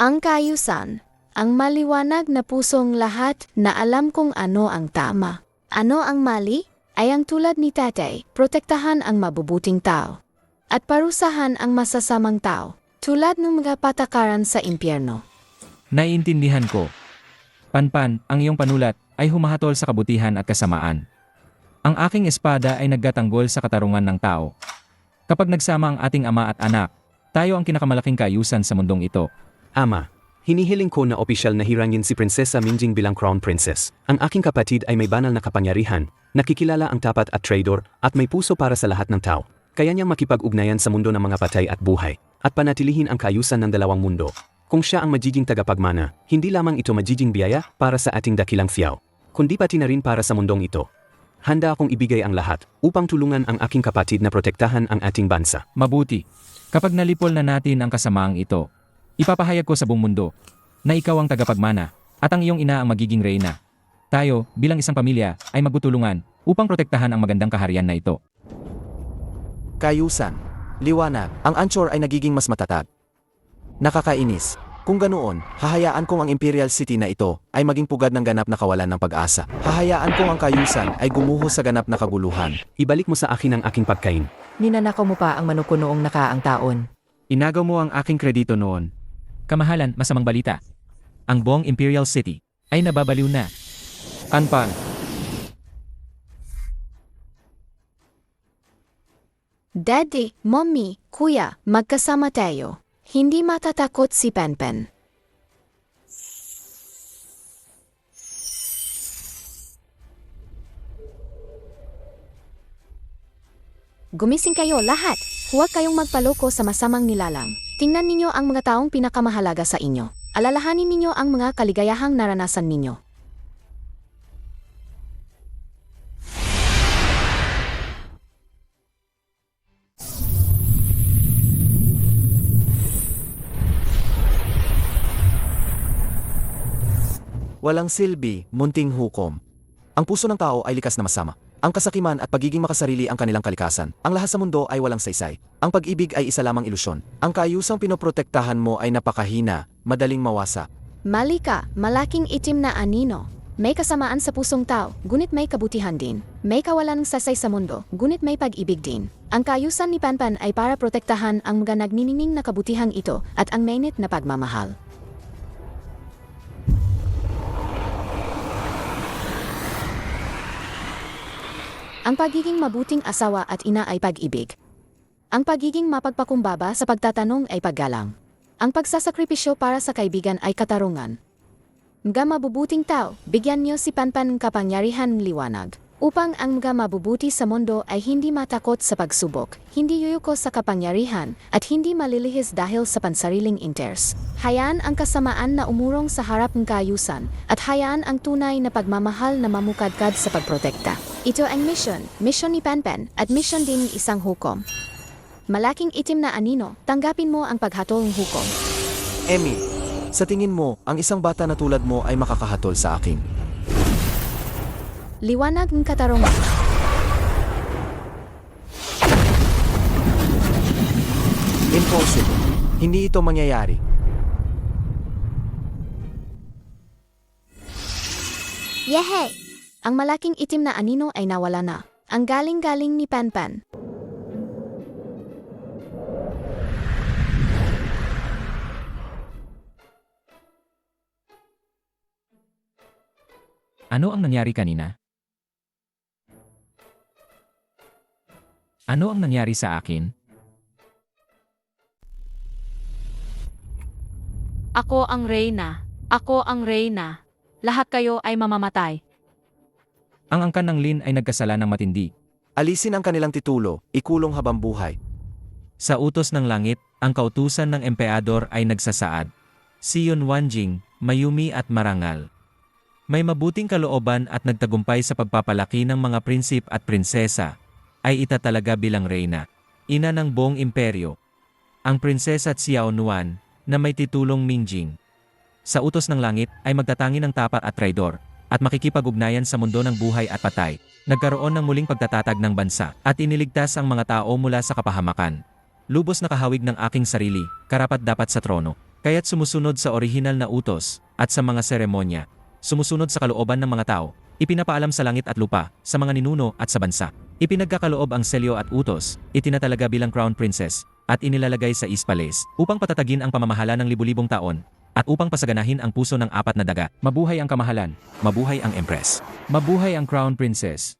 Speaker 1: Ang kaayusan. Ang maliwanag na pusong lahat na alam kung ano ang tama. Ano ang mali? Ay ang tulad ni tatay, protektahan ang mabubuting tao. At parusahan ang masasamang tao, tulad ng mga patakaran sa impyerno.
Speaker 13: Naiintindihan ko. Panpan, ang iyong panulat ay humahatol sa kabutihan at kasamaan. Ang aking espada ay naggatanggol sa katarungan ng tao. Kapag nagsama ang ating ama at anak, tayo ang pinakamalaking kaayusan sa mundong ito.
Speaker 11: Ama, hinihiling ko na opisyal na hirangin si Prinsesa Mingjing bilang Crown Princess. Ang aking kapatid ay may banal na kapangyarihan, nakikilala ang tapat at traitor, at may puso para sa lahat ng tao. Kaya niyang makipag-ugnayan sa mundo ng mga patay at buhay, at panatilihin ang kaayusan ng dalawang mundo. Kung siya ang magiging tagapagmana, hindi lamang ito magiging biyaya para sa ating dakilang siyaw, kundi pati na rin para sa mundong ito. Handa akong ibigay ang lahat upang tulungan ang aking kapatid na protektahan ang ating bansa.
Speaker 13: Mabuti. Kapag nalipol na natin ang kasamaang ito, ipapahayag ko sa buong mundo na ikaw ang tagapagmana at ang iyong ina ang magiging reyna. Tayo, bilang isang pamilya, ay magtutulungan upang protektahan ang magandang kaharian na ito.
Speaker 9: Kayusan. Liwanag. Ang Anchor ay nagiging mas matatag. Nakakainis. Kung ganoon, hahayaan kong ang Imperial City na ito ay maging pugad ng ganap na kawalan ng pag-asa. Hahayaan kong ang kayusan ay gumuho sa ganap na kaguluhan.
Speaker 11: Ibalik mo sa akin ang aking pagkain.
Speaker 3: Ninanakaw mo pa ang manuko noong nakaang taon.
Speaker 12: Inagaw mo ang aking kredito noon.
Speaker 13: Kamahalan, masamang balita. Ang buong Imperial City ay nababaliw na.
Speaker 12: Panpan.
Speaker 1: Daddy, Mommy, Kuya, magkasama tayo. Hindi matatakot si Panpan. Gumising kayo lahat. Huwag kayong magpaloko sa masamang nilalang. Tingnan ninyo ang mga taong pinakamahalaga sa inyo. Alalahanin ninyo ang mga kaligayahang naranasan ninyo.
Speaker 9: Walang silbi, munting hukom. Ang puso ng tao ay likas na masama. Ang kasakiman at pagiging makasarili ang kanilang kalikasan. Ang lahat sa mundo ay walang saysay. Ang pag-ibig ay isa lamang ilusyon. Ang kaayusang pinoprotektahan mo ay napakahina, madaling mawasa.
Speaker 1: Mali ka, malaking itim na anino. May kasamaan sa pusong tao, gunit may kabutihan din. May kawalan ng sasay sa mundo, gunit may pag-ibig din. Ang kaayusan ni Panpan ay para protektahan ang mga nagniningning na kabutihang ito at ang mainit na pagmamahal. Ang pagiging mabuting asawa at ina ay pag-ibig. Ang pagiging mapagpakumbaba sa pagtatanong ay paggalang. Ang pagsasakripisyo para sa kaibigan ay katarungan. Mga mabubuting tao, bigyan niyo si Panpan ng kapangyarihan ng liwanag. Upang ang mga mabubuti sa mundo ay hindi matakot sa pagsubok, hindi yuyuko sa kapangyarihan, at hindi malilihis dahil sa pansariling interes. Hayaan ang kasamaan na umurong sa harap ng kaayusan, at hayaan ang tunay na pagmamahal na mamukadkad sa pagprotekta. Ito ang mission ni Panpan, at mission din ng isang hukom. Malaking itim na anino, tanggapin mo ang paghatol ng hukom.
Speaker 9: Emmy, sa tingin mo, ang isang bata na tulad mo ay makakahatol sa akin?
Speaker 1: Liwanag ng katarungan.
Speaker 9: Impossible. Hindi ito mangyayari.
Speaker 1: Yehey! Ang malaking itim na anino ay nawala na. Ang galing-galing ni Panpan.
Speaker 13: Ano ang nangyari kanina? Ano ang nangyari sa akin?
Speaker 7: Ako ang reyna. Ako ang reyna. Lahat kayo ay mamamatay.
Speaker 13: Ang angkan ng Lin ay nagkasala ng matindi.
Speaker 9: Alisin ang kanilang titulo, ikulong habang buhay.
Speaker 13: Sa utos ng langit, ang kautusan ng empeador ay nagsasaad. Si Yun Wanjing, mayumi at marangal. May mabuting kalooban at nagtagumpay sa pagpapalaki ng mga prinsip at prinsesa, ay itatalaga bilang reyna, ina ng buong imperyo. Ang prinsesa Xiao Nuan, na may titulong Mingjing. Sa utos ng langit ay magtatangi ng tapat at traidor, at makikipag-ugnayan sa mundo ng buhay at patay. Nagkaroon ng muling pagtatatag ng bansa, at iniligtas ang mga tao mula sa kapahamakan. Lubos na kahawig ng aking sarili, karapat-dapat sa trono, kaya't sumusunod sa orihinal na utos, at sa mga seremonya. Sumusunod sa kalooban ng mga tao, ipinapaalam sa langit at lupa, sa mga ninuno at sa bansa. Ipinagkakaloob ang selyo at utos, itinatalaga bilang Crown Princess, at inilalagay sa East Palace, upang patatagin ang pamamahala ng libu-libong taon, at upang pasaganahin ang puso ng apat na daga.
Speaker 6: Mabuhay ang kamahalan.
Speaker 13: Mabuhay ang Empress.
Speaker 6: Mabuhay ang Crown Princess.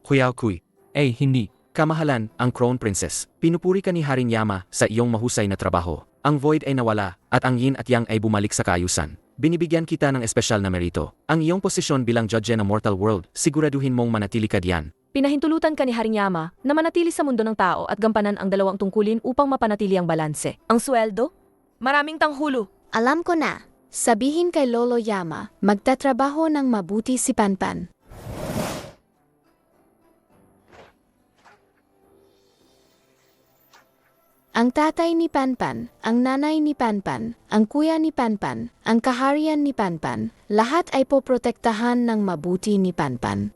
Speaker 11: Huyao Kui.
Speaker 6: Hindi.
Speaker 11: Kamahalan, ang Crown Princess. Pinupuri ka ni Haring Yama sa iyong mahusay na trabaho. Ang Void ay nawala, at ang Yin at Yang ay bumalik sa kaayusan. Binibigyan kita ng espesyal na merito. Ang iyong posisyon bilang judge ng Mortal World, siguraduhin mong manatili ka diyan.
Speaker 8: Pinahintulutan ka ni Haring Yama na manatili sa mundo ng tao at gampanan ang dalawang tungkulin upang mapanatili ang balanse. Ang sweldo? Maraming tanghulo.
Speaker 1: Alam ko na. Sabihin kay Lolo Yama, magtatrabaho ng mabuti si Panpan. Ang tatay ni Panpan, ang nanay ni Panpan, ang kuya ni Panpan, ang kaharian ni Panpan, lahat ay poprotektahan ng mabuti ni Panpan.